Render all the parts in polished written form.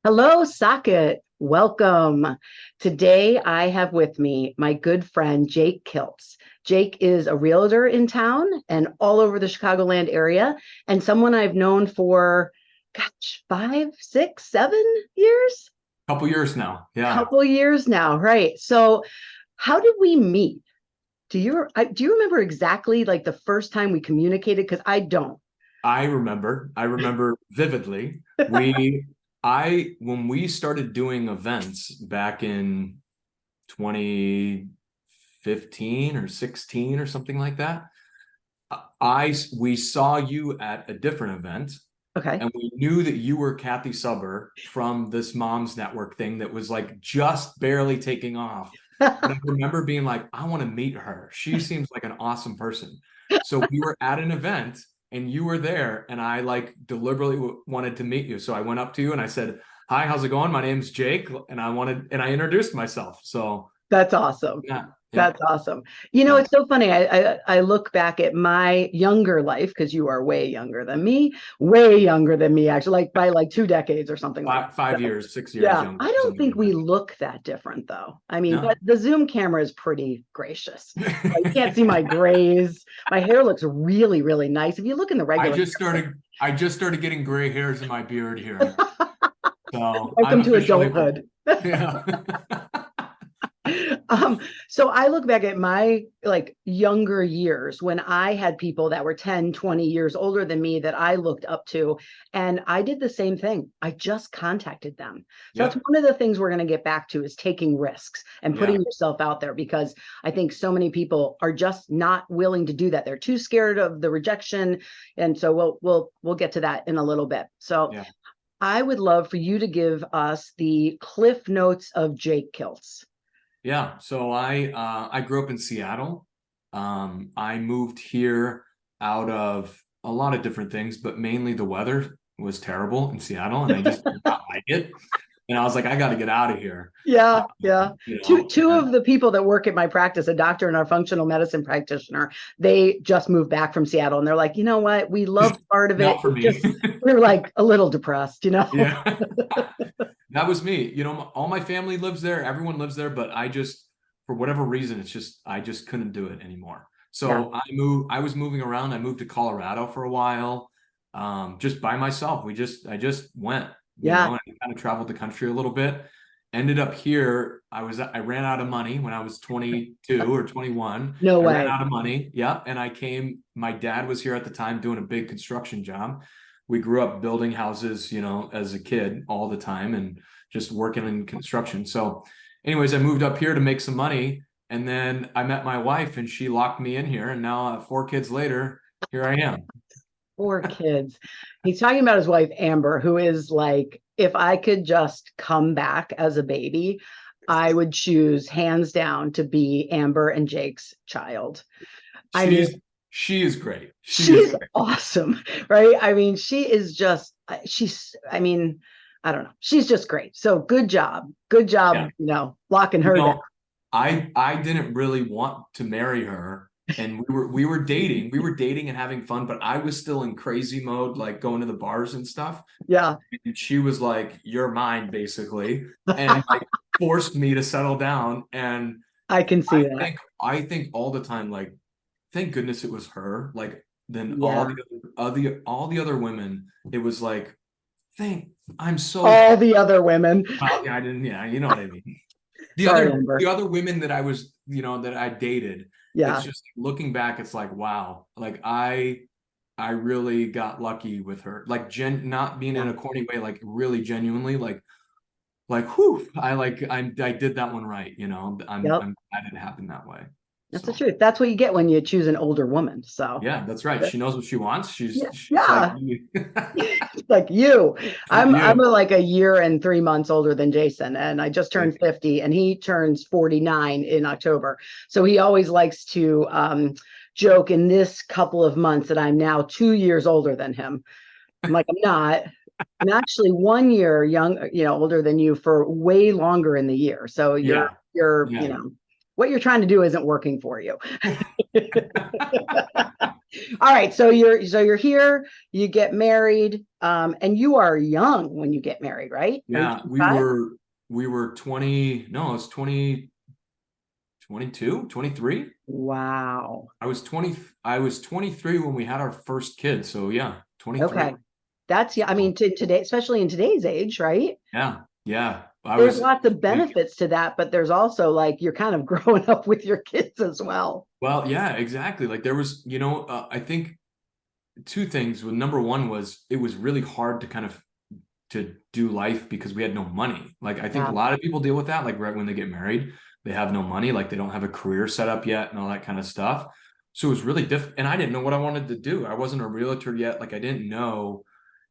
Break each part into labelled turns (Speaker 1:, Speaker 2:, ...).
Speaker 1: Hello, Socket. Welcome. Today I have with me my good friend Jake Kilts. Jake is a realtor in town and all over the Chicagoland area, and someone I've known for, gosh, 5, 6, 7 years?
Speaker 2: Couple years now. Yeah.
Speaker 1: Couple years now, right? So, how did we meet? Do you remember exactly like the first time we communicated? Because I don't.
Speaker 2: I remember vividly. When we started doing events back in 2015 or 16 or something like that, we saw you at a different event
Speaker 1: Okay.
Speaker 2: and we knew that you were Cathy Suber from this Moms Network thing that was like just barely taking off. And I remember being like, I want to meet her. She seems like an awesome person. So we were at an event and you were there, and I like deliberately wanted to meet you. So I went up to you and I said, "Hi, how's it going? My name's Jake," and I introduced myself. So
Speaker 1: That's awesome.
Speaker 2: yeah, yeah,
Speaker 1: That's awesome. You know,
Speaker 2: yeah.
Speaker 1: it's so funny. I look back at my younger life because you are way younger than me, actually, like by like 2 decades or something like
Speaker 2: Five
Speaker 1: that. So,
Speaker 2: years, 6 years
Speaker 1: yeah,
Speaker 2: younger,
Speaker 1: I don't
Speaker 2: something
Speaker 1: think
Speaker 2: like
Speaker 1: we
Speaker 2: that.
Speaker 1: look that different though. I mean, but
Speaker 2: No.
Speaker 1: the Zoom camera is pretty gracious. You can't see my grays. My hair looks really, really nice. If you look in the
Speaker 2: I
Speaker 1: regular
Speaker 2: just
Speaker 1: camera,
Speaker 2: started I just started getting gray hairs in my beard here. So I'm
Speaker 1: welcome to
Speaker 2: officially old.
Speaker 1: adulthood.
Speaker 2: Yeah.
Speaker 1: So I look back at my like younger years when I had people that were 10, 20 years older than me that I looked up to, and I did the same thing. I just contacted them. So that's
Speaker 2: Yep.
Speaker 1: one of the things we're going to get back to is taking risks and
Speaker 2: Yeah.
Speaker 1: putting yourself out there because I think so many people are just not willing to do that. They're too scared of the rejection. And so we'll get to that in a little bit. So
Speaker 2: Yeah.
Speaker 1: I would love for you to give us the cliff notes of Jake Kilts.
Speaker 2: Yeah. So I grew up in Seattle. I moved here out of a lot of different things, but mainly the weather was terrible in Seattle, and I just did not like it. And I was like, I got to get out of here.
Speaker 1: Yeah, yeah.
Speaker 2: You
Speaker 1: Two
Speaker 2: know,
Speaker 1: two
Speaker 2: and
Speaker 1: of the people that work at my practice, a doctor and our functional medicine practitioner, they just moved back from Seattle and they're like, you know what? We loved part of it.
Speaker 2: not for
Speaker 1: It
Speaker 2: me.
Speaker 1: just we're like a little depressed, you know?
Speaker 2: Yeah. That was me. All my family lives there, everyone lives there, but for whatever reason, I just couldn't do it anymore.
Speaker 1: Yeah,
Speaker 2: So I was moving around. I moved to Colorado for a while, just by myself. I just went,
Speaker 1: yeah.
Speaker 2: and I kind of traveled the country a little bit. Ended up here. I ran out of money when I was 22 or 21.
Speaker 1: No
Speaker 2: I ran
Speaker 1: way.
Speaker 2: out of money. Yeah. And my dad was here at the time doing a big construction job. We grew up building houses, as a kid all the time and just working in construction. So, anyways, I moved up here to make some money. And then I met my wife and she locked me in here. And now, 4 kids later, here I am.
Speaker 1: Poor kids. He's talking about his wife, Amber, who is like, if I could just come back as a baby, I would choose hands down to be Amber and Jake's child. I mean,
Speaker 2: She's, she is great. She is
Speaker 1: she's
Speaker 2: great.
Speaker 1: awesome, right? I mean, she is just, I mean, I don't know. She's just great. So good job. Good
Speaker 2: Yeah.
Speaker 1: job, locking
Speaker 2: You
Speaker 1: her down.
Speaker 2: know, I didn't really want to marry her, and we were dating and having fun, but I was still in crazy mode, like going to the bars and stuff.
Speaker 1: Yeah,
Speaker 2: And she was like, "You're mine," basically, and like forced me to settle down. And
Speaker 1: I can see that.
Speaker 2: I think all the time, like, thank goodness it was her. Like, then
Speaker 1: Yeah.
Speaker 2: all the other women, it was like, thank I'm so
Speaker 1: All the other women.
Speaker 2: well, yeah, I didn't, yeah, you know what I mean.
Speaker 1: Sorry,
Speaker 2: The
Speaker 1: Amber.
Speaker 2: other women that I was, that I dated, it's
Speaker 1: Yeah.
Speaker 2: just looking back, it's like, wow, like I really got lucky with her. Like not being in
Speaker 1: Yeah.
Speaker 2: a corny way, like really genuinely, like whew, I did that one right,
Speaker 1: Yep.
Speaker 2: I'm glad it happened that way.
Speaker 1: That's the
Speaker 2: So
Speaker 1: truth. That's what you get when you choose an older woman. So,
Speaker 2: yeah, that's right. She knows what she wants.
Speaker 1: yeah.
Speaker 2: She's like
Speaker 1: Yeah. Like you. I'm
Speaker 2: you.
Speaker 1: like a year and 3 months older than Jason, and I just turned
Speaker 2: Like,
Speaker 1: 50, and he turns 49 in October. So he always likes to joke in this couple of months that I'm now 2 years older than him. I'm like, I'm not. I'm actually 1 year older than you for way longer in the year. So
Speaker 2: yeah,
Speaker 1: you're
Speaker 2: yeah.
Speaker 1: what you're trying to do isn't working for you. All right, so you're here, you get married, and you are young when you get married, right? Are you
Speaker 2: Yeah,
Speaker 1: 25?
Speaker 2: we were 20, no, it's 20, 22, 23.
Speaker 1: Wow.
Speaker 2: I was 20, I was 23 when we had our first kid. So yeah, 23.
Speaker 1: Okay. That's, yeah, I mean, today, especially in today's age, right?
Speaker 2: Yeah, yeah. I
Speaker 1: There's
Speaker 2: was
Speaker 1: lots of
Speaker 2: like,
Speaker 1: benefits to that, but there's also like you're kind of growing up with your kids as well.
Speaker 2: well, yeah, exactly. Like there was, I think two things. Well, number one was it was really hard to kind of to do life because we had no money. Like I think a
Speaker 1: Yeah.
Speaker 2: lot of people deal with that, like right when they get married, they have no money, like they don't have a career set up yet and all that kind of stuff. So it was really difficult. And I didn't know what I wanted to do. I wasn't a realtor yet. Like I didn't know.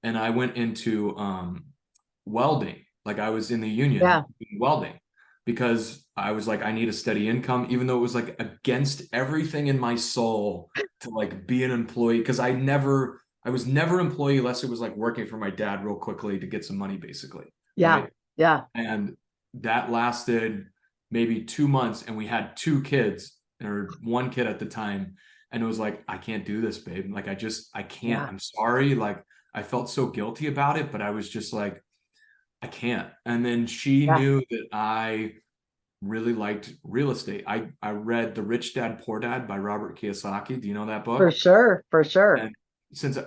Speaker 2: And I went into welding. Like I was in the union
Speaker 1: Yeah.
Speaker 2: doing welding because I was like, I need a steady income, even though it was like against everything in my soul to like be an employee. Cause I was never employee unless it was like working for my dad real quickly to get some money, basically.
Speaker 1: Yeah.
Speaker 2: Right.
Speaker 1: Yeah.
Speaker 2: And that lasted maybe 2 months and we had two kids or one kid at the time. And it was like, I can't do this, babe. Like, I can't,
Speaker 1: Yeah.
Speaker 2: I'm sorry. Like, I felt so guilty about it, but I was just like, I can't. And then she
Speaker 1: Yeah.
Speaker 2: knew that I really liked real estate. I read The Rich Dad Poor Dad by Robert Kiyosaki. Do you know that
Speaker 1: For
Speaker 2: book?
Speaker 1: sure. For sure.
Speaker 2: And since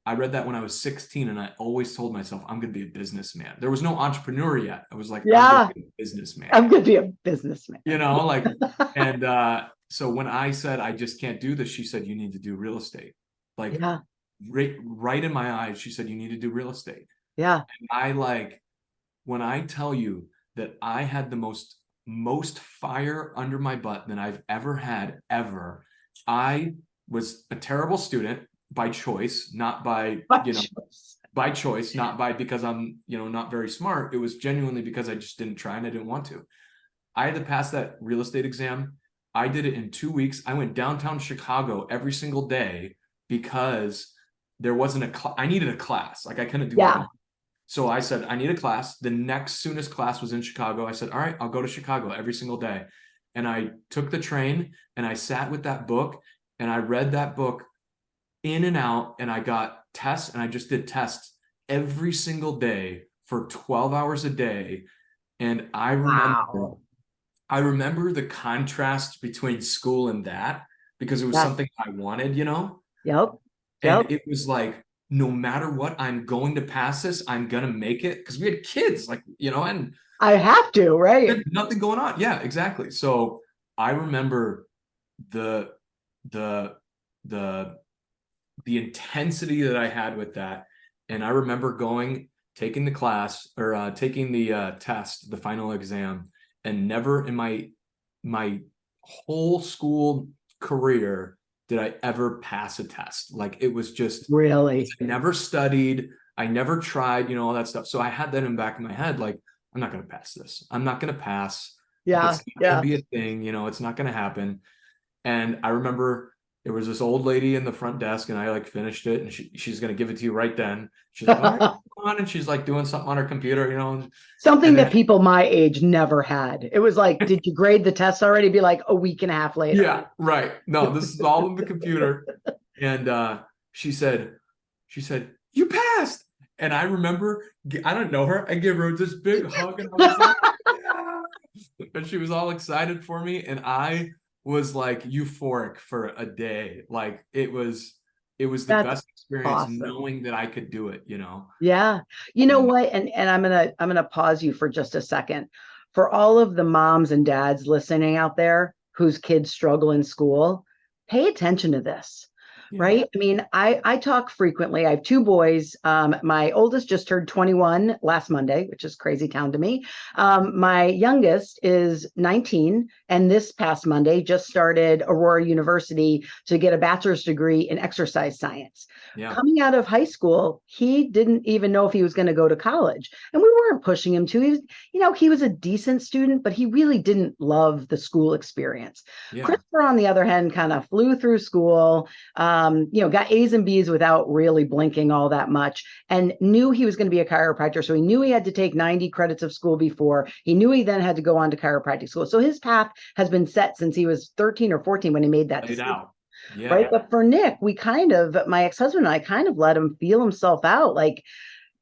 Speaker 2: I read that when I was 16 and I always told myself I'm going to be a businessman. There was no entrepreneur yet. I was like, I'm going
Speaker 1: Yeah.
Speaker 2: to be a businessman.
Speaker 1: I'm going to be a businessman.
Speaker 2: Like, and so when I said I just can't do this, she said, you need to do real estate. Like
Speaker 1: Yeah.
Speaker 2: right in my eyes, she said, you need to do real estate.
Speaker 1: Yeah.
Speaker 2: And when I tell you that I had the most fire under my butt than I've ever had ever. I was a terrible student by choice, not by, by choice, not by because I'm, not very smart. It was genuinely because I just didn't try and I didn't want to. I had to pass that real estate exam. I did it in 2 weeks. I went downtown Chicago every single day because there wasn't I needed a class. Like I couldn't do
Speaker 1: Yeah.
Speaker 2: one. So I said, I need a class. The next soonest class was in Chicago. I said, all right, I'll go to Chicago every single day. And I took the train and I sat with that book and I read that book in and out and I got tests and I just did tests every single day for 12 hours a day. And
Speaker 1: Wow.
Speaker 2: I remember the contrast between school and that because it was
Speaker 1: Yeah.
Speaker 2: something I wanted,
Speaker 1: Yep.
Speaker 2: and
Speaker 1: Yep.
Speaker 2: it was like, no matter what, I'm going to pass this. I'm going to make it because we had kids, like, and
Speaker 1: I have to, right?
Speaker 2: nothing going on. Yeah, exactly. So I remember the, the, the, the intensity that I had with that. And I remember taking the class or taking the test, the final exam, and never in my whole school career did I ever pass a test. Like it was just
Speaker 1: Really.
Speaker 2: I never studied, I never tried, all that stuff. So I had that in the back of my head, like, I'm not going to pass this. I'm not going to pass. Like
Speaker 1: Yeah.
Speaker 2: it's not going
Speaker 1: Yeah.
Speaker 2: to be a thing, it's not going to happen. And I remember there was this old lady in the front desk and I like finished it and she's going to give it to you right then. She's like, all right, come on. And she's like doing something on her computer,
Speaker 1: Something
Speaker 2: and
Speaker 1: that
Speaker 2: then,
Speaker 1: people my age never had. It was like, did you grade the test already? Be like a week and a half later.
Speaker 2: yeah, right. No, this is all in the computer. And she said, you passed. And I remember, I don't know her. I gave her this big hug and I was like, yeah. And she was all excited for me. And I was like euphoric for a day. Like it was the
Speaker 1: That's
Speaker 2: best experience
Speaker 1: awesome.
Speaker 2: knowing that I could do it,
Speaker 1: Yeah. You know
Speaker 2: And
Speaker 1: what? And I'm gonna pause you for just a second. For all of the moms and dads listening out there whose kids struggle in school, pay attention to this.
Speaker 2: yeah,
Speaker 1: Right. I mean, I talk frequently. I have two boys. My oldest just turned 21 last Monday, which is crazy town to me. My youngest is 19, and this past Monday just started Aurora University to get a bachelor's degree in exercise science.
Speaker 2: yeah,
Speaker 1: Coming out of high school, he didn't even know if he was going to go to college. And we weren't pushing him to. He was a decent student, but he really didn't love the school experience.
Speaker 2: yeah,
Speaker 1: Christopher, on the other hand, kind of flew through school. got A's and B's without really blinking all that much, and knew he was going to be a chiropractor. So he knew he had to take 90 credits of school before. He knew he then had to go on to chiropractic school. So his path has been set since he was 13 or 14 when he made that
Speaker 2: Laid
Speaker 1: decision.
Speaker 2: out.
Speaker 1: Right.
Speaker 2: Yeah.
Speaker 1: But for Nick, my ex-husband and I kind of let him feel himself out. Like,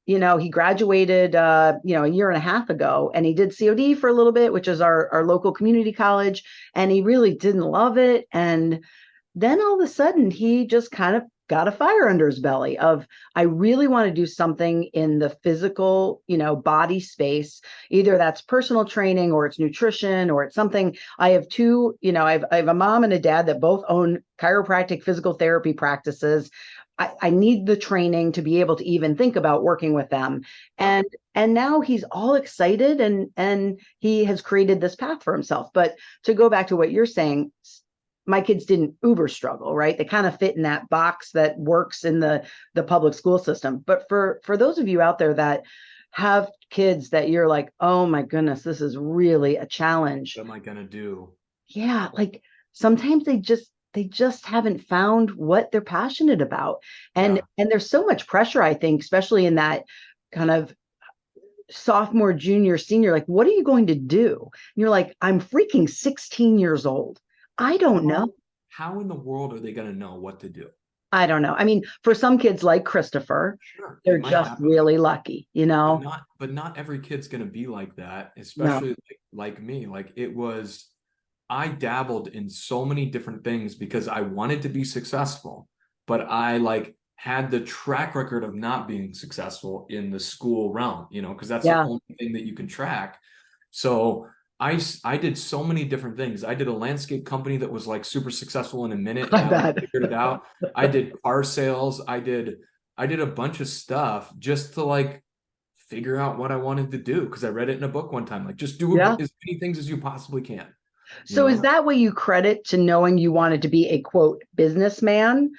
Speaker 1: he graduated, a year and a half ago, and he did COD for a little bit, which is our local community college. And he really didn't love it. And then all of a sudden he just kind of got a fire under his belly of, I really want to do something in the physical, body space. Either that's personal training or it's nutrition or it's something. I have two, I have a mom and a dad that both own chiropractic physical therapy practices. I need the training to be able to even think about working with them.
Speaker 2: Yep.
Speaker 1: And now he's all excited and he has created this path for himself. But to go back to what you're saying, my kids didn't uber struggle, right? They kind of fit in that box that works in the public school system. But for those of you out there that have kids that you're like, oh my goodness, this is really a challenge.
Speaker 2: What am I gonna do?
Speaker 1: Yeah, like sometimes they just haven't found what they're passionate about. And
Speaker 2: Yeah.
Speaker 1: there's so much pressure, I think, especially in that kind of sophomore, junior, senior, like, what are you going to do? And you're like, I'm freaking 16 years old. I don't know.
Speaker 2: How in the world are they gonna know what to do?
Speaker 1: I don't know. I mean, for some kids like Christopher,
Speaker 2: Sure,
Speaker 1: they're
Speaker 2: it might
Speaker 1: just
Speaker 2: happen,
Speaker 1: really lucky,
Speaker 2: but not every kid's gonna be like that,
Speaker 1: No.
Speaker 2: especially like me. Like it was, I dabbled in so many different things because I wanted to be successful, but I like had the track record of not being successful in the school realm, because that's the
Speaker 1: Yeah.
Speaker 2: only thing that you can track. So I did so many different things. I did a landscape company that was like super successful in a minute,
Speaker 1: I
Speaker 2: and I like
Speaker 1: bet.
Speaker 2: figured it out. I did car sales. I did a bunch of stuff just to like figure out what I wanted to do because I read it in a book one time. Like just do
Speaker 1: Yeah.
Speaker 2: as many things as you possibly can, you
Speaker 1: So is
Speaker 2: know?
Speaker 1: that what you credit to knowing you wanted to be a quote businessman?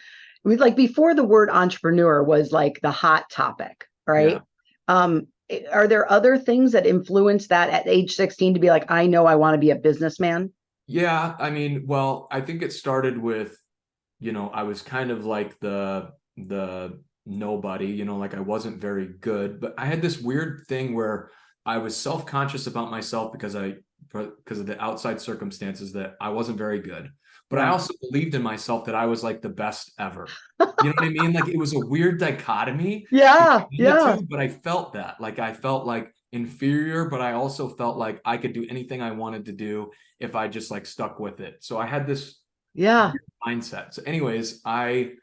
Speaker 1: Like before the word entrepreneur was like the hot topic, right?
Speaker 2: Yeah.
Speaker 1: Are there other things that influence that at age 16 to be like, I know I want to be a businessman?
Speaker 2: Yeah. I mean, well, I think it started with, I was kind of like the nobody, like I wasn't very good, but I had this weird thing where I was self-conscious about myself because of the outside circumstances that I wasn't very good. But I
Speaker 1: Yeah.
Speaker 2: also believed in myself that I was like the best ever. You know what I mean? Like it was a weird dichotomy
Speaker 1: Yeah.
Speaker 2: between the
Speaker 1: Yeah.
Speaker 2: two, but I felt that. Like I felt like inferior, but I also felt like I could do anything I wanted to do if I just like stuck with it. So I had this
Speaker 1: Yeah.
Speaker 2: weird mindset. So anyways, I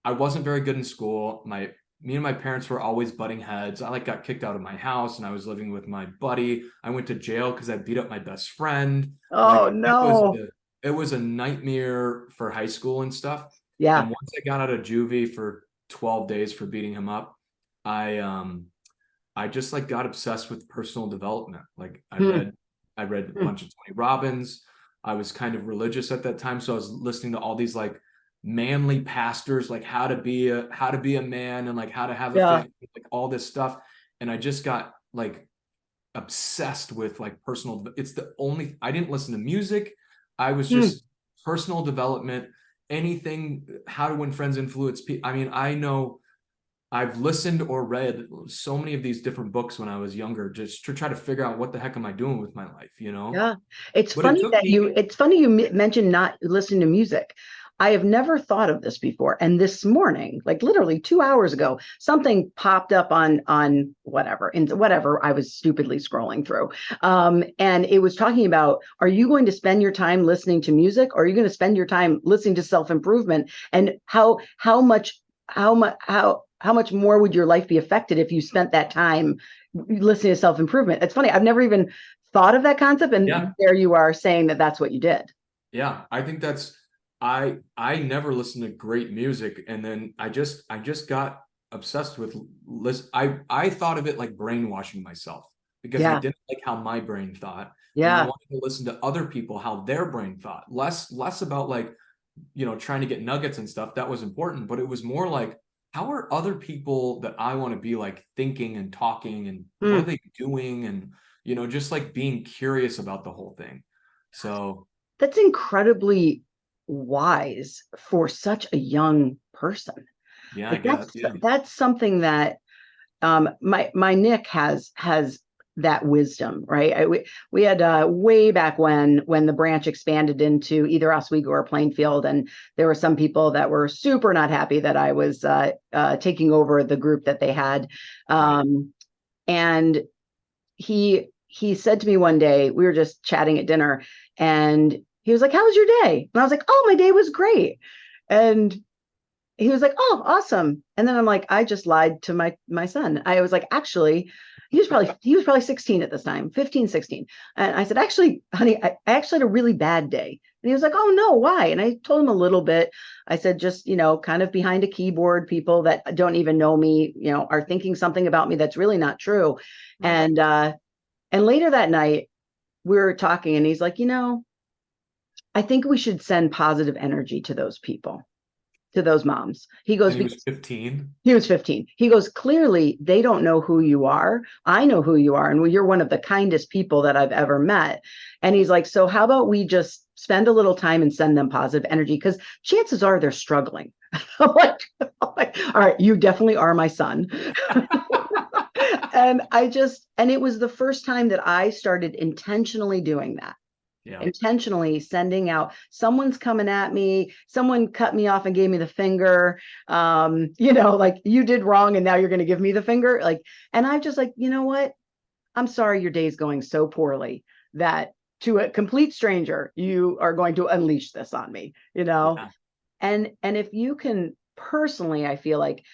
Speaker 2: wasn't very good in school. Me and my parents were always butting heads. I like got kicked out of my house and I was living with my buddy. I went to jail because I beat up my best friend.
Speaker 1: Oh
Speaker 2: Like
Speaker 1: no.
Speaker 2: it was a nightmare for high school and stuff. And
Speaker 1: Yeah.
Speaker 2: once I got out of juvie for 12 days for beating him up, I just like got obsessed with personal development. Like
Speaker 1: Hmm.
Speaker 2: I read a
Speaker 1: Hmm.
Speaker 2: bunch of Tony Robbins. I was kind of religious at that time, so I was listening to all these like manly pastors, like how to be a man and like how to have a
Speaker 1: Yeah.
Speaker 2: family, like all this stuff. And I just got like obsessed with like personal. It's the only I didn't listen to music. I was
Speaker 1: Hmm.
Speaker 2: just personal development, anything, how to win friends, influence people. I mean, I know I've listened or read so many of these different books when I was younger, just to try to figure out what the heck am I doing with my life.
Speaker 1: Yeah. It's
Speaker 2: But it
Speaker 1: funny
Speaker 2: took me,
Speaker 1: you mentioned not listening to music. I have never thought of this before. And this morning, like literally 2 hours ago, something popped up on whatever I was stupidly scrolling through. And it was talking about, are you going to spend your time listening to music or are you going to spend your time listening to self-improvement? And how much more would your life be affected if you spent that time listening to self-improvement? It's funny. I've never even thought of that concept, and
Speaker 2: yeah,
Speaker 1: there you are saying that that's what you did.
Speaker 2: yeah. I think that's I never listened to great music, and then I just got obsessed with list. I thought of it like brainwashing myself because I
Speaker 1: Yeah.
Speaker 2: didn't like how my brain thought, and I
Speaker 1: Yeah.
Speaker 2: wanted to listen to other people how their brain thought. Less about like trying to get nuggets and stuff. That was important, but it was more like, how are other people that I want to be like thinking and talking and what are
Speaker 1: Mm.
Speaker 2: they doing? And, just like being curious about the whole thing. So,
Speaker 1: That's incredibly wise for such a young person.
Speaker 2: Yeah, I
Speaker 1: Like
Speaker 2: guess. Yeah.
Speaker 1: that's something that my Nick has that wisdom, right? We had way back when the branch expanded into either Oswego or Plainfield, and there were some people that were super not happy that I was taking over the group that they had.
Speaker 2: Right.
Speaker 1: And he said to me one day, we were just chatting at dinner, and he was like, "How was your day?" And I was like, "Oh, my day was great." And he was like, "Oh, awesome." And then I'm like, I just lied to my son. I was like, actually, he was probably 16 at this time, 15, 16. And I said, "Actually, honey, I actually had a really bad day." And he was like, "Oh no, why?" And I told him a little bit. I said, just, kind of behind a keyboard, people that don't even know me, are thinking something about me that's really not true.
Speaker 2: Right.
Speaker 1: And later that night, we were talking, and he's like, I think we should send positive energy to those people, to those moms. He goes,
Speaker 2: And he was
Speaker 1: because
Speaker 2: 15.
Speaker 1: he was 15. He goes, clearly, they don't know who you are. I know who you are. And you're one of the kindest people that I've ever met. And he's like, so how about we just spend a little time and send them positive energy? Because chances are they're struggling. I'm like, all right, you definitely are my son. And it was the first time that I started intentionally doing that,
Speaker 2: Yeah.
Speaker 1: intentionally sending out, someone's coming at me, someone cut me off and gave me the finger, like, you did wrong and now you're going to give me the finger, like. And I just like, you know what, I'm sorry your day's going so poorly that to a complete stranger you are going to unleash this on me.
Speaker 2: Yeah.
Speaker 1: And if you can personally, I feel like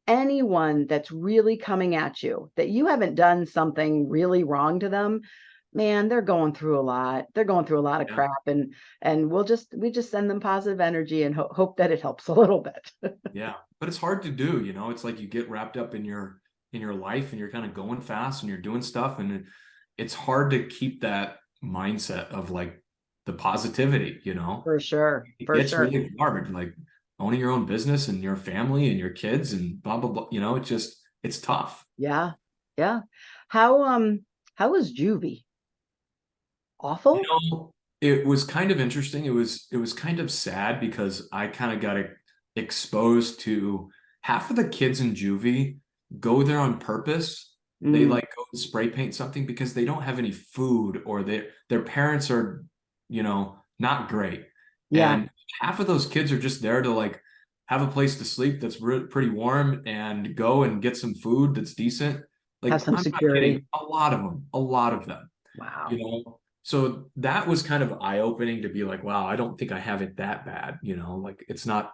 Speaker 1: anyone that's really coming at you that you haven't done something really wrong to them, man, they're going through a lot. They're going through a lot of
Speaker 2: Yeah.
Speaker 1: crap, and we just send them positive energy and hope that it helps a little bit.
Speaker 2: Yeah. But it's hard to do, it's like you get wrapped up in your life and you're kind of going fast and you're doing stuff, and it's hard to keep that mindset of like the positivity,
Speaker 1: For sure,
Speaker 2: It
Speaker 1: for
Speaker 2: gets
Speaker 1: sure.
Speaker 2: really hard, like owning your own business and your family and your kids and blah blah blah, it's tough.
Speaker 1: Yeah, yeah. How was juvie?
Speaker 2: You
Speaker 1: Awful.
Speaker 2: know, it was kind of interesting. It was kind of sad because I kind of got exposed to half of the kids in juvie go there on purpose. They
Speaker 1: Mm,
Speaker 2: like go spray paint something because they don't have any food, or their parents are, not great.
Speaker 1: yeah,
Speaker 2: And half of those kids are just there to like have a place to sleep that's pretty warm and go and get some food that's decent.
Speaker 1: have
Speaker 2: Like,
Speaker 1: some
Speaker 2: I'm not
Speaker 1: security.
Speaker 2: kidding, a lot of them, you
Speaker 1: Wow.
Speaker 2: know. So that was kind of eye-opening to be like, wow, I don't think I have it that bad, like it's
Speaker 1: Sure.
Speaker 2: not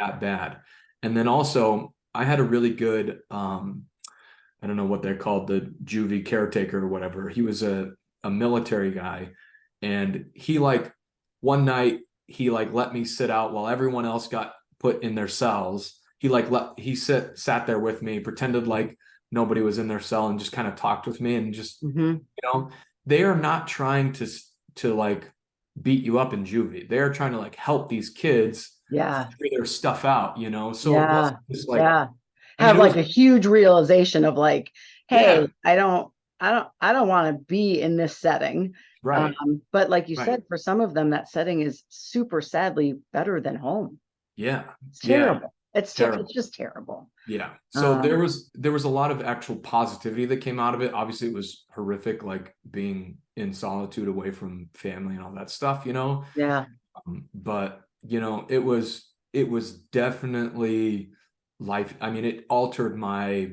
Speaker 2: that bad. And then also I had a really good I don't know what they're called, the juvie caretaker or whatever. He was a military guy, and he like one night he like let me sit out while everyone else got put in their cells. He sat there with me, pretended like nobody was in their cell, and just kind of talked with me, and just,
Speaker 1: Hmm.
Speaker 2: you know, they are not trying to like beat you up in juvie. They're trying to like help these kids
Speaker 1: Yeah,
Speaker 2: figure their stuff out, So it
Speaker 1: yeah,
Speaker 2: wasn't just like,
Speaker 1: yeah.
Speaker 2: I mean,
Speaker 1: Have
Speaker 2: it was,
Speaker 1: like a huge realization of like,
Speaker 2: yeah,
Speaker 1: hey, I don't want to be in this setting.
Speaker 2: right,
Speaker 1: But like you
Speaker 2: right.
Speaker 1: said, for some of them, that setting is super sadly better than home.
Speaker 2: Yeah.
Speaker 1: It's
Speaker 2: Yeah.
Speaker 1: terrible. It's
Speaker 2: Terrible.
Speaker 1: just terrible.
Speaker 2: Yeah. So there
Speaker 1: Um,
Speaker 2: was there was a lot of actual positivity that came out of it. Obviously, it was horrific, like being in solitude away from family and all that stuff.
Speaker 1: yeah,
Speaker 2: But it was definitely life. I mean, it altered my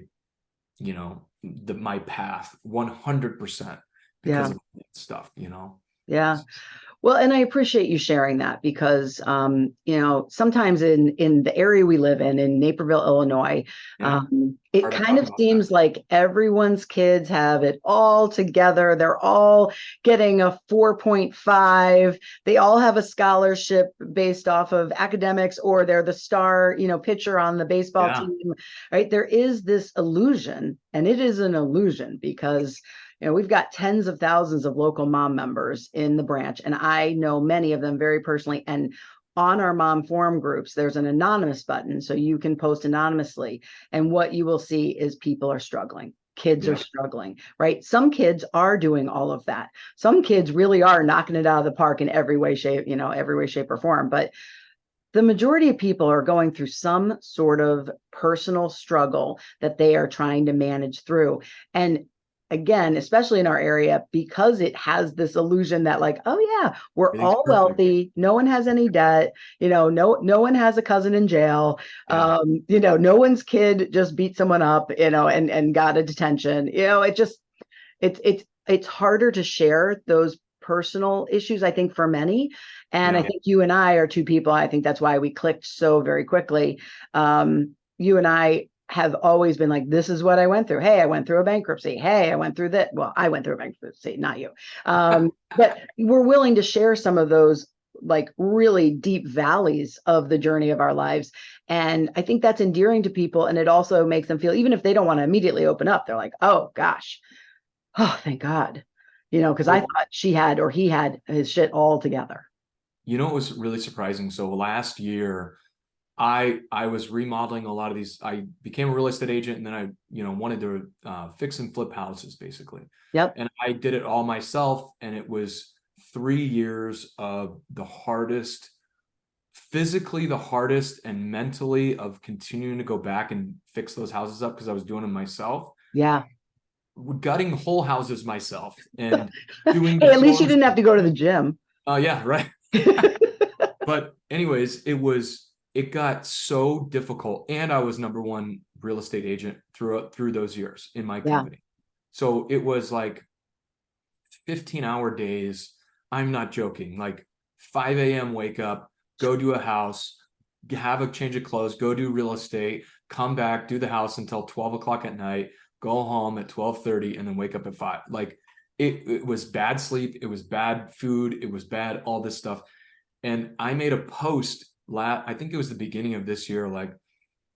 Speaker 2: path 100% because
Speaker 1: yeah,
Speaker 2: of that stuff.
Speaker 1: yeah.
Speaker 2: It's,
Speaker 1: Well, and I appreciate you sharing that because, sometimes in the area we live in Naperville, Illinois,
Speaker 2: yeah,
Speaker 1: it
Speaker 2: hard to
Speaker 1: kind
Speaker 2: talk
Speaker 1: of
Speaker 2: about that.
Speaker 1: seems like everyone's kids have it all together. They're all getting a 4.5. They all have a scholarship based off of academics, or they're the star, pitcher on the baseball
Speaker 2: Yeah.
Speaker 1: team, right? There is this illusion, and it is an illusion because we've got tens of thousands of local mom members in the branch, and I know many of them very personally. And on our mom forum groups, there's an anonymous button, so you can post anonymously. And what you will see is people are struggling. kids are
Speaker 2: Yeah.
Speaker 1: struggling, right? Some kids are doing all of that. Some kids really are knocking it out of the park in every way, shape, every way, shape, or form. But the majority of people are going through some sort of personal struggle that they are trying to manage through. And again, especially in our area, because it has this illusion that like, oh yeah, we're
Speaker 2: Everything's
Speaker 1: all
Speaker 2: perfect.
Speaker 1: wealthy, no one has any debt, no one has a cousin in jail,
Speaker 2: Yeah.
Speaker 1: no one's kid just beat someone up, and got a detention. It's harder to share those personal issues, I think, for many. And I
Speaker 2: Yeah.
Speaker 1: think you and I are two people. I think that's why we clicked so very quickly. You and I have always been like, this is what I went through. Hey, I went through a bankruptcy. Hey, I went through that. Well, I went through a bankruptcy, not you. But we're willing to share some of those like really deep valleys of the journey of our lives. And I think that's endearing to people. And it also makes them feel, even if they don't want to immediately open up, they're like, oh gosh, oh, thank God. Because I
Speaker 2: Well,
Speaker 1: thought she had or he had his shit all together.
Speaker 2: it was really surprising. So last year, I was remodeling a lot of these. I became a real estate agent, and then I wanted to fix and flip houses basically.
Speaker 1: Yep.
Speaker 2: And I did it all myself, and it was 3 years of the hardest, physically the hardest, and mentally of continuing to go back and fix those houses up because I was doing them myself,
Speaker 1: Yeah.
Speaker 2: gutting whole houses myself and doing the
Speaker 1: Hey, at least you
Speaker 2: floors.
Speaker 1: didn't have to go to the gym.
Speaker 2: Yeah, right. But anyways, it got so difficult, and I was number one real estate agent through those years in my
Speaker 1: Yeah.
Speaker 2: company. So it was like 15-hour days. I'm not joking. Like 5 a.m. wake up, go do a house, have a change of clothes, go do real estate, come back, do the house until 12 o'clock at night, go home at 12:30, and then wake up at 5. Like it was bad sleep, it was bad food, it was bad all this stuff. And I made a post I think it was the beginning of this year, like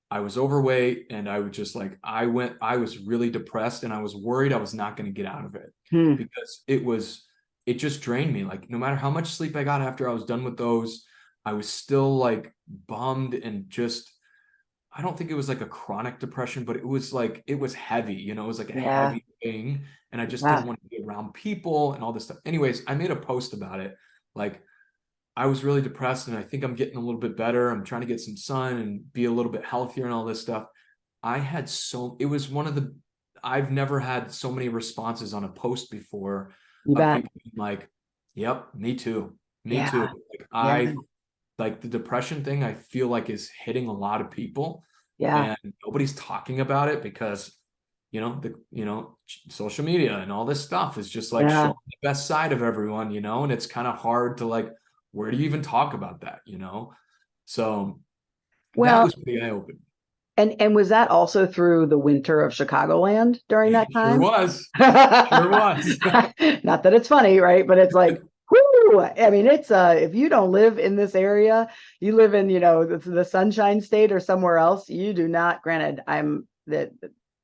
Speaker 2: I was overweight, and I was just like, I was really depressed, and I was worried I was not going to get out of it because it just drained me. Like no matter how much sleep I got after I was done with those, I was still like bummed, and just, I don't think it was like a chronic depression, but it was heavy, it was like a
Speaker 1: Yeah.
Speaker 2: heavy thing. And I just didn't
Speaker 1: Yeah.
Speaker 2: want to be around people and all this stuff. Anyways, I made a post about it. Like, I was really depressed, and I think I'm getting a little bit better. I'm trying to get some sun and be a little bit healthier and all this stuff. It was I've never had so many responses on a post before
Speaker 1: You
Speaker 2: of
Speaker 1: bet.
Speaker 2: people being like, yep, me too. Me
Speaker 1: Yeah.
Speaker 2: too. Like
Speaker 1: Yeah.
Speaker 2: like the depression thing, I feel like is hitting a lot of people,
Speaker 1: Yeah.
Speaker 2: and nobody's talking about it because social media and all this stuff is just like
Speaker 1: Yeah.
Speaker 2: showing the best side of everyone, and it's kind of hard to like, where do you even talk about that? So that
Speaker 1: Well,
Speaker 2: was pretty eye-opening.
Speaker 1: and was that also through the winter of Chicagoland during that
Speaker 2: Sure
Speaker 1: time?
Speaker 2: was. Sure was.
Speaker 1: Not that it's funny, right? But it's like, whoo, I mean, it's if you don't live in this area, you live in, the Sunshine State or somewhere else, you do not. Granted, I'm the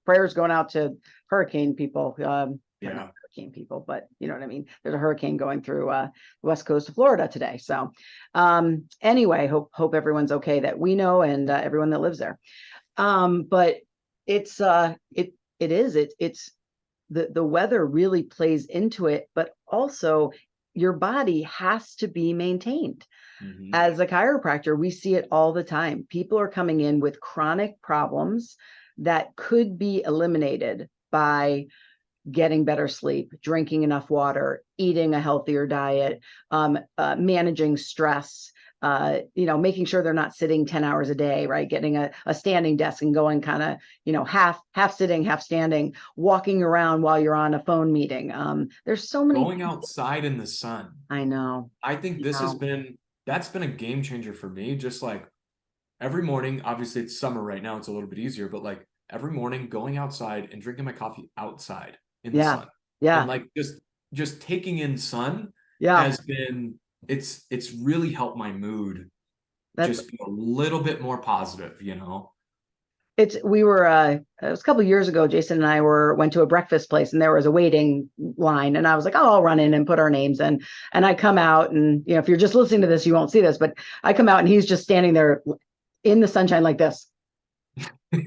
Speaker 1: prayers going out to hurricane people, or not
Speaker 2: Yeah.
Speaker 1: hurricane people, but you know what I mean. There's a hurricane going through the west coast of Florida today. So anyway, hope everyone's okay that we know, and everyone that lives there. But it's it's the weather really plays into it, but also your body has to be maintained.
Speaker 2: Mm-hmm.
Speaker 1: As a chiropractor, we see it all the time. People are coming in with chronic problems that could be eliminated by getting better sleep, drinking enough water, eating a healthier diet, managing stress, making sure they're not sitting 10 hours a day, right? Getting a standing desk and going kind of, half sitting, half standing, walking around while you're on a phone meeting. There's so many
Speaker 2: Going
Speaker 1: people.
Speaker 2: outside in the sun.
Speaker 1: I know.
Speaker 2: I think that's been a game changer for me. Just like every morning, obviously it's summer right now, it's a little bit easier, but like every morning going outside and drinking my coffee outside in the
Speaker 1: Yeah.
Speaker 2: sun, and
Speaker 1: Yeah.
Speaker 2: like just taking in sun
Speaker 1: Yeah.
Speaker 2: has been, it's really helped my mood
Speaker 1: That's
Speaker 2: just be a little bit more positive.
Speaker 1: we were it was a couple of years ago. Jason and I went to a breakfast place, and there was a waiting line, and I was like, oh, I'll run in and put our names in. And I come out, and if you're just listening to this, you won't see this, but I come out, and he's just standing there in the sunshine like this,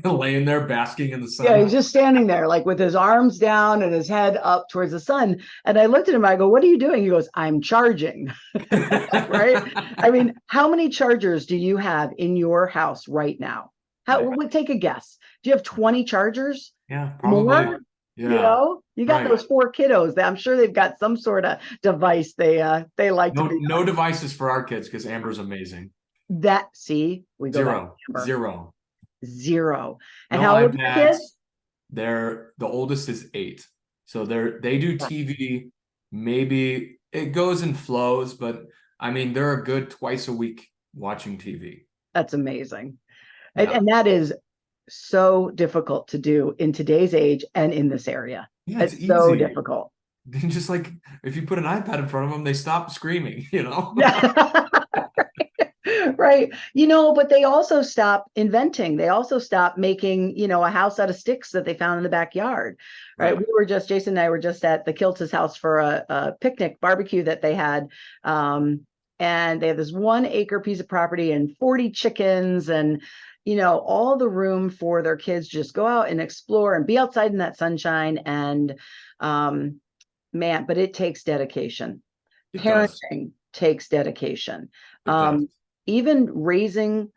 Speaker 2: laying there basking in the
Speaker 1: Yeah,
Speaker 2: sun.
Speaker 1: he's just standing there, like with his arms down and his head up towards the sun. And I looked at him, I go, "What are you doing?" He goes, "I'm charging." Right? I mean, how many chargers do you have in your house right now? How would take a guess? Do you have 20 chargers?
Speaker 2: Yeah, probably.
Speaker 1: More?
Speaker 2: Yeah,
Speaker 1: You got
Speaker 2: right.
Speaker 1: those four kiddos. I'm sure they've got some sort of device they like to
Speaker 2: No,
Speaker 1: be
Speaker 2: no devices for our kids because Amber's amazing.
Speaker 1: that. See, we go back to
Speaker 2: Zero,
Speaker 1: Amber.
Speaker 2: zero.
Speaker 1: Zero. And
Speaker 2: No
Speaker 1: how old are the
Speaker 2: iPads.
Speaker 1: kids?
Speaker 2: The oldest is 8. So they do TV. Maybe it goes in flows, but I mean they're a good twice a week watching TV.
Speaker 1: That's amazing.
Speaker 2: Yeah.
Speaker 1: And that is so difficult to do in today's age and in this area.
Speaker 2: Yeah, it's
Speaker 1: It's so
Speaker 2: easy.
Speaker 1: difficult.
Speaker 2: Just like if you put an iPad in front of them, they stop screaming, you know?
Speaker 1: Yeah. Right. But they also stop inventing. They also stop making, a house out of sticks that they found in the backyard. Right.
Speaker 2: Right.
Speaker 1: Jason and I were just at the Kilts' house for a picnic barbecue that they had. And they had this 1 acre piece of property and 40 chickens and, all the room for their kids to just go out and explore and be outside in that sunshine. And man, but it takes dedication.
Speaker 2: It does.
Speaker 1: Parenting takes dedication.
Speaker 2: It does.
Speaker 1: Even raising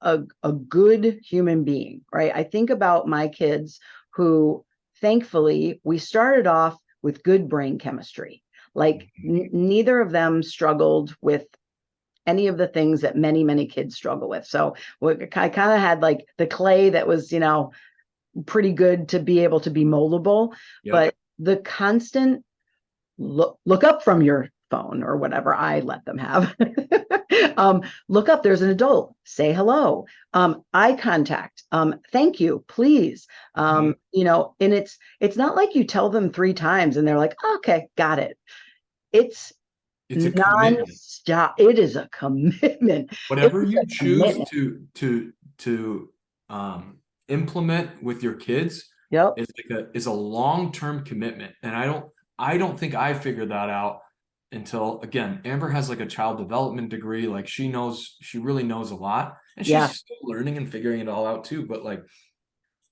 Speaker 1: a good human being, right? I think about my kids who thankfully we started off with good brain chemistry. Like neither of them struggled with any of the things that many, many kids struggle with. So I kind of had like the clay that was, pretty good to be able to be moldable,
Speaker 2: Yep.
Speaker 1: but the constant look up from your phone or whatever I let them have. Look up, there's an adult, say hello, eye contact, thank you, please. And it's not like you tell them 3 times and they're like, okay, got it. It's
Speaker 2: a commitment.
Speaker 1: non-stop. It is a commitment.
Speaker 2: Whatever you choose to implement with your kids
Speaker 1: Yep.
Speaker 2: is a long-term commitment. And I don't think I figured that out until, again, Amber has like a child development degree. Like she really knows a lot, and she's still learning and figuring it all out too. But like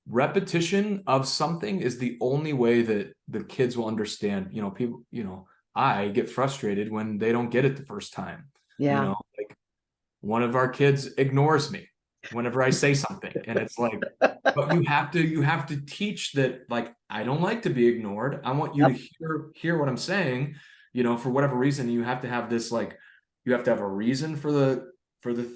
Speaker 2: repetition of something is the only way that the kids will understand. People, I get frustrated when they don't get it the first time.
Speaker 1: Yeah.
Speaker 2: Like one of our kids ignores me whenever I say something, and it's like, but you have to teach that, like, I don't like to be ignored. I want you to hear what I'm saying, for whatever reason. You have to have this, like, you have to have a reason for the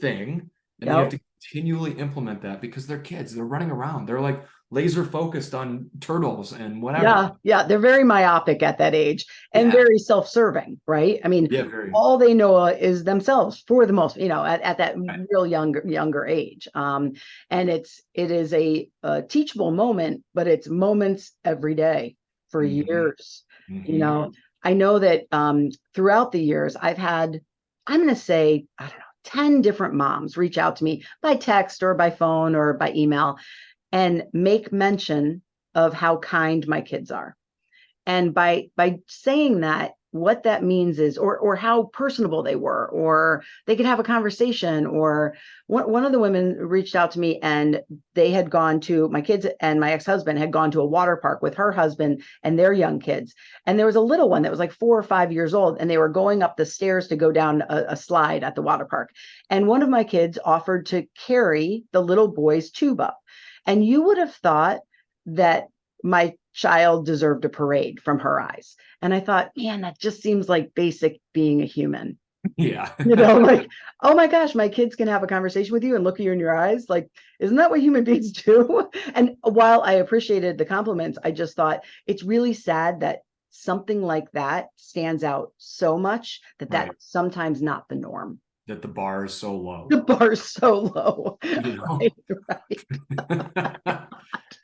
Speaker 2: thing, and then you have to continually implement that because they're kids. They're running around. They're like laser focused on turtles and whatever.
Speaker 1: Yeah. They're very myopic at that age and very self-serving, right? I mean, all they know is themselves for the most, at that real younger age. And it is a teachable moment, but it's moments every day for years. I know that throughout the years, I've had, I'm going to say, I don't know, 10 different moms reach out to me by text or by phone or by email and make mention of how kind my kids are. And by saying that, what that means is, or how personable they were, or they could have a conversation. Or one of the women reached out to me and they had gone to, my kids and my ex-husband had gone to a water park with her husband and their young kids. And there was a little one that was like 4 or 5 years old, and they were going up the stairs to go down a slide at the water park. And one of my kids offered to carry the little boy's tube up. And you would have thought that my child deserved a parade from her eyes. And I thought, man, that just seems like basic being a human.
Speaker 2: Yeah.
Speaker 1: Like, oh my gosh, my kids can have a conversation with you and look you in your eyes. Like, isn't that what human beings do? And while I appreciated the compliments, I just thought it's really sad that something like that stands out so much that that's sometimes not the norm.
Speaker 2: That the bar is so low.
Speaker 1: The bar is so low.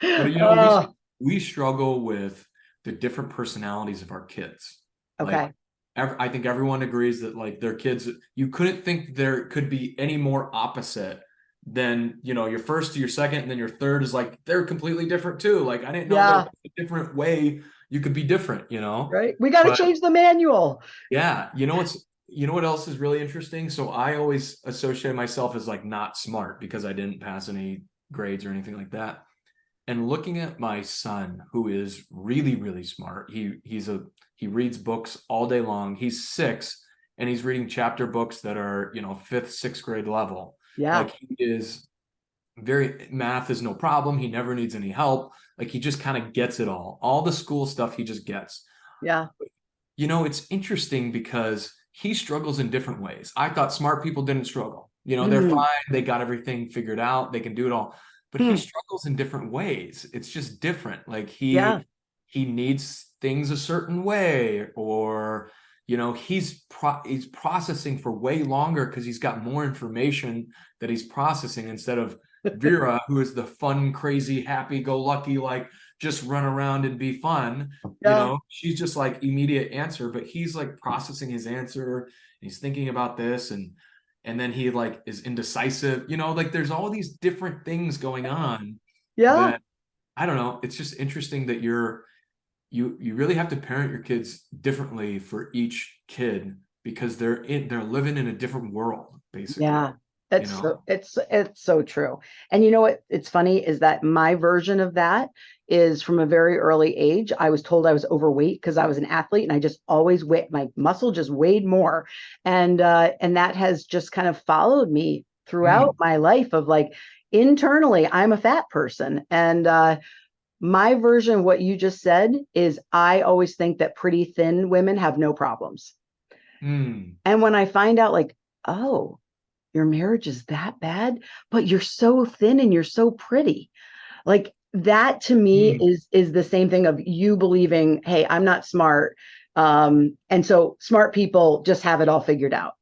Speaker 2: But we struggle with the different personalities of our kids.
Speaker 1: Okay.
Speaker 2: Like, I think everyone agrees that like their kids, you couldn't think there could be any more opposite than, your first to your second, and then your third is like, they're completely different too. Like, I didn't know there was a different way you could be different,
Speaker 1: Right. We got to change the manual.
Speaker 2: Yeah. You know what else is really interesting? So I always associate myself as like not smart because I didn't pass any grades or anything like that. And looking at my son, who is really, really smart, he reads books all day long. He's 6 and he's reading chapter books that are, 5th, 6th grade level.
Speaker 1: Yeah.
Speaker 2: Like he is math is no problem. He never needs any help. Like he just kind of gets it all the school stuff he just gets.
Speaker 1: Yeah.
Speaker 2: It's interesting because he struggles in different ways. I thought smart people didn't struggle. They're
Speaker 1: Mm.
Speaker 2: fine. They got everything figured out. They can do it all. But he
Speaker 1: Hmm.
Speaker 2: struggles in different ways. It's just different. Like
Speaker 1: Yeah.
Speaker 2: he needs things a certain way, or he's processing for way longer because he's got more information that he's processing, instead of Vera, who is the fun, crazy, happy-go-lucky, like just run around and be fun.
Speaker 1: Yeah.
Speaker 2: She's just like immediate answer, but he's like processing his answer. He's thinking about this, and then he like is indecisive. Like there's all these different things going on
Speaker 1: Yeah.
Speaker 2: that, I don't know. It's just interesting that you really have to parent your kids differently for each kid, because they're living in a different world, basically.
Speaker 1: Yeah. It's so true. And you know what? It's funny is that my version of that is from a very early age. I was told I was overweight because I was an athlete and I just always weighed, my muscle just weighed more. And that has just kind of followed me throughout
Speaker 2: Mm,
Speaker 1: my life of like internally, I'm a fat person. And my version of what you just said is I always think that pretty thin women have no problems.
Speaker 2: mm,
Speaker 1: And when I find out like, oh, your marriage is that bad, but you're so thin and you're so pretty. Like that to me
Speaker 2: mm.
Speaker 1: is the same thing of you believing, hey, I'm not smart. And so smart people just have it all figured out.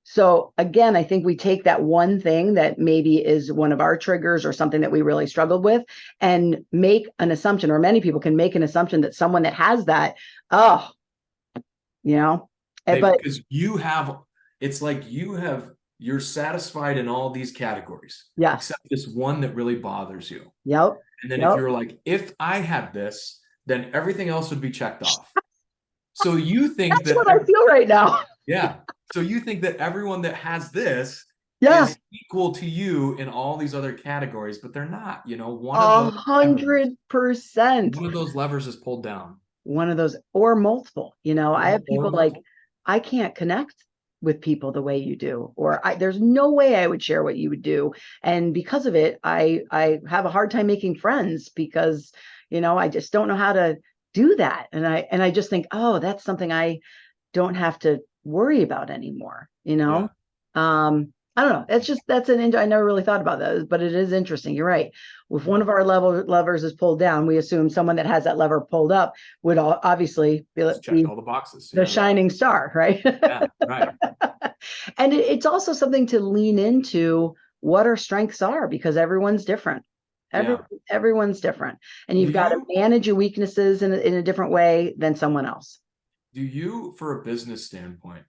Speaker 1: So again, I think we take that one thing that maybe is one of our triggers or something that we really struggled with and make an assumption, or many people can make an assumption that someone that has that, oh, you know, but
Speaker 2: Because it's like you're satisfied in all these categories,
Speaker 1: yes,
Speaker 2: except this one that really bothers you.
Speaker 1: yep,
Speaker 2: And then if
Speaker 1: yep.
Speaker 2: you're like, if I had this, then everything else would be checked off. So you think
Speaker 1: That's
Speaker 2: that,
Speaker 1: what I feel right now.
Speaker 2: yeah. So you think that everyone that has this
Speaker 1: Yeah,
Speaker 2: is equal to you in all these other categories, but they're not.
Speaker 1: a
Speaker 2: Levers,
Speaker 1: hundred percent.
Speaker 2: one of those levers is pulled down.
Speaker 1: One of those or multiple. I have
Speaker 2: Or
Speaker 1: people like
Speaker 2: multiple.
Speaker 1: I can't connect with people the way you do, or there's no way I would share what you would do, and because of it, I have a hard time making friends because I just don't know how to do that, and I just think, oh, that's something I don't have to worry about anymore.
Speaker 2: Yeah.
Speaker 1: I don't know. I never really thought about that, but it is interesting. You're right. If one
Speaker 2: Yeah.
Speaker 1: of our levers is pulled down, we assume someone that has that lever pulled up would obviously
Speaker 2: It's checked
Speaker 1: be
Speaker 2: all the boxes.
Speaker 1: the
Speaker 2: Yeah.
Speaker 1: shining star, right?
Speaker 2: Yeah. Right.
Speaker 1: And it's also something to lean into what our strengths are because everyone's different. Every,
Speaker 2: Yeah.
Speaker 1: everyone's different. And
Speaker 2: Do
Speaker 1: you've got to
Speaker 2: you
Speaker 1: manage your weaknesses in a different way than someone else.
Speaker 2: do you, for a business standpoint,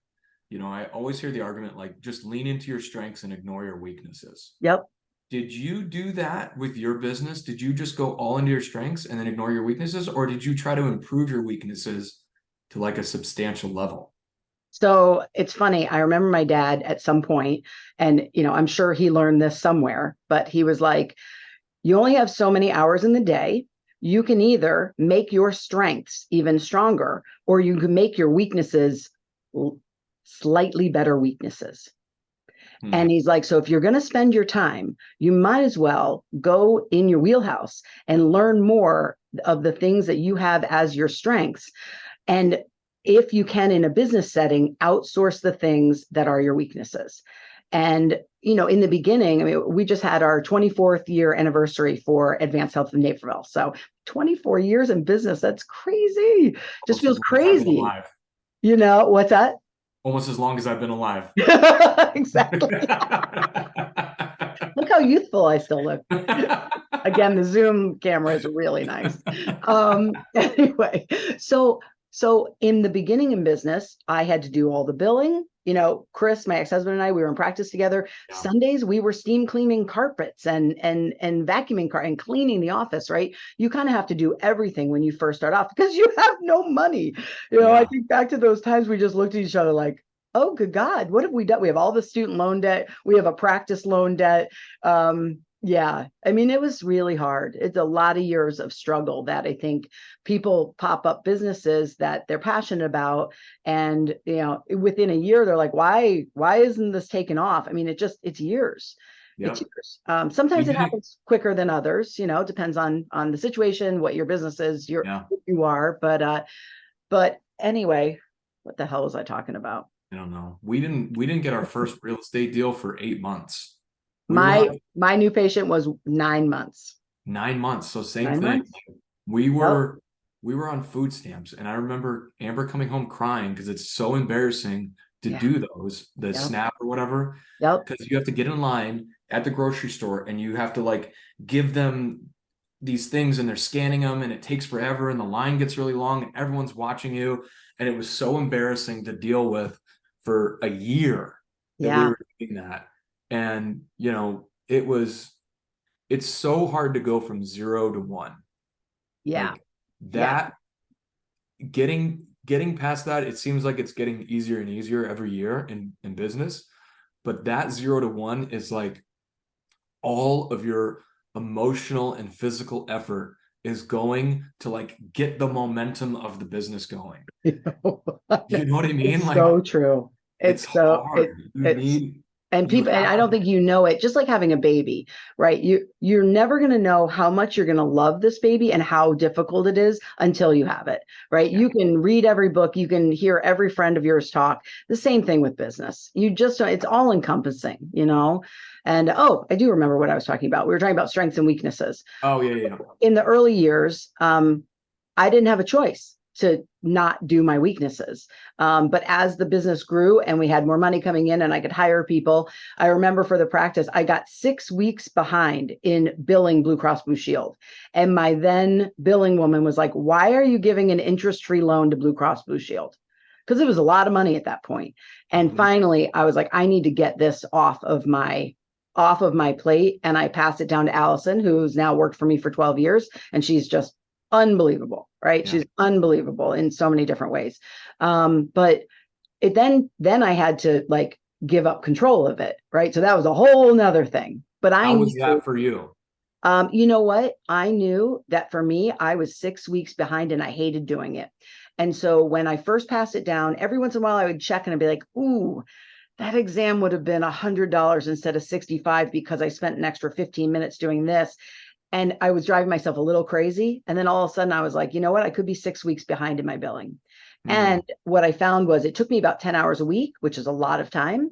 Speaker 2: I always hear the argument like just lean into your strengths and ignore your weaknesses.
Speaker 1: Yep.
Speaker 2: Did you do that with your business? Did you just go all into your strengths and then ignore your weaknesses? Or did you try to improve your weaknesses to like a substantial level?
Speaker 1: So it's funny. I remember my dad at some point, and I'm sure he learned this somewhere, but he was like, you only have so many hours in the day. You can either make your strengths even stronger, or you can make your weaknesses slightly better weaknesses.
Speaker 2: Hmm.
Speaker 1: And he's like, so if you're going to spend your time, you might as well go in your wheelhouse and learn more of the things that you have as your strengths. And if you can, in a business setting, outsource the things that are your weaknesses. And, in the beginning, I mean, we just had our 24th year anniversary for Advanced Health in Naperville. So 24 years in business, that's crazy. Just
Speaker 2: Almost as
Speaker 1: feels
Speaker 2: long as I've been
Speaker 1: crazy.
Speaker 2: alive.
Speaker 1: What's that?
Speaker 2: Almost as long as I've been alive.
Speaker 1: Exactly. Look how youthful I still look. Again, the Zoom camera is really nice. Anyway, so in the beginning in business, I had to do all the billing. Chris, my ex-husband, and I, we were in practice together.
Speaker 2: Yeah.
Speaker 1: Sundays, we were steam cleaning carpets and vacuuming and cleaning the office, right? You kind of have to do everything when you first start off because you have no money. I
Speaker 2: Yeah.
Speaker 1: think back to those times we just looked at each other like, oh, good God, what have we done? We have all the student loan debt. We have a practice loan debt. Yeah. I mean, it was really hard. It's a lot of years of struggle that I think people pop up businesses that they're passionate about. And, within a year, they're like, why isn't this taken off? I mean, it's years. It's
Speaker 2: Yep.
Speaker 1: years. Sometimes
Speaker 2: We
Speaker 1: it
Speaker 2: didn't.
Speaker 1: happens quicker than others, depends on the situation, what your business is,
Speaker 2: Yeah.
Speaker 1: you are. But anyway, what the hell was I talking about?
Speaker 2: I don't know. We didn't get our first real estate deal for 8 months. We were
Speaker 1: My
Speaker 2: on
Speaker 1: my new patient was 9 months.
Speaker 2: 9 months. So same
Speaker 1: 9 months.
Speaker 2: thing. We
Speaker 1: Yep.
Speaker 2: were we were on food stamps, and I remember Amber coming home crying because it's so embarrassing to
Speaker 1: Yeah.
Speaker 2: do those, the
Speaker 1: Yep.
Speaker 2: SNAP or whatever,
Speaker 1: Yep.
Speaker 2: because you have to get in line at the grocery store and you have to like give them these things and they're scanning them and it takes forever and the line gets really long and everyone's watching you. And it was so embarrassing to deal with for a year that we
Speaker 1: Yeah.
Speaker 2: were doing that. And, it's so hard to go from 0 to 1.
Speaker 1: Yeah.
Speaker 2: Like
Speaker 1: Yeah.
Speaker 2: that, getting past that, it seems like it's getting easier and easier every year in business. But that 0 to 1 is like all of your emotional and physical effort is going to like get the momentum of the business going. You know what I mean?
Speaker 1: It's
Speaker 2: Like
Speaker 1: so true.
Speaker 2: it's
Speaker 1: It's so
Speaker 2: hard. You
Speaker 1: it's
Speaker 2: need
Speaker 1: and
Speaker 2: you
Speaker 1: people, and
Speaker 2: have
Speaker 1: I don't
Speaker 2: to
Speaker 1: think it, just like having a baby, right? You're never going to know how much you're going to love this baby and how difficult it is until you have it, right?
Speaker 2: yeah.
Speaker 1: You can read every book, you can hear every friend of yours talk. The same thing with business. You just don't, it's all encompassing. And I do remember what I was talking about. We were talking about strengths and weaknesses.
Speaker 2: Oh yeah.
Speaker 1: In the early years, I didn't have a choice to not do my weaknesses. But as the business grew and we had more money coming in and I could hire people, I remember for the practice, I got 6 weeks behind in billing Blue Cross Blue Shield. And my then billing woman was like, "Why are you giving an interest-free loan to Blue Cross Blue Shield?" Because it was a lot of money at that point. And
Speaker 2: Mhm.
Speaker 1: finally, I was like, I need to get this off of my plate. And I passed it down to Allison, who's now worked for me for 12 years. And she's just unbelievable, right?
Speaker 2: Yeah.
Speaker 1: She's unbelievable in so many different ways. But then I had to like give up control of it, right? So that was a whole nother thing. But I
Speaker 2: How was
Speaker 1: knew,
Speaker 2: that for you?
Speaker 1: you know what? I knew that for me, I was 6 weeks behind and I hated doing it. And so when I first passed it down, every once in a while I would check and I'd be like, "Ooh, that exam would have been $100 instead of 65 because I spent an extra 15 minutes doing this." And I was driving myself a little crazy. And then all of a sudden I was like, you know what? I could be 6 weeks behind in my billing. And
Speaker 2: Hmm.
Speaker 1: what I found was it took me about 10 hours a week, which is a lot of time.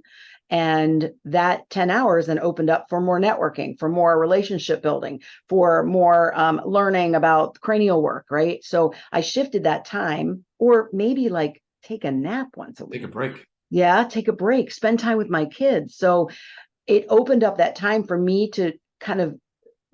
Speaker 1: And that 10 hours then opened up for more networking, for more relationship building, for more learning about cranial work, right? So I shifted that time, or maybe like take a nap once a
Speaker 2: Take a
Speaker 1: week.
Speaker 2: break.
Speaker 1: Yeah, take a break, spend time with my kids. So it opened up that time for me to kind of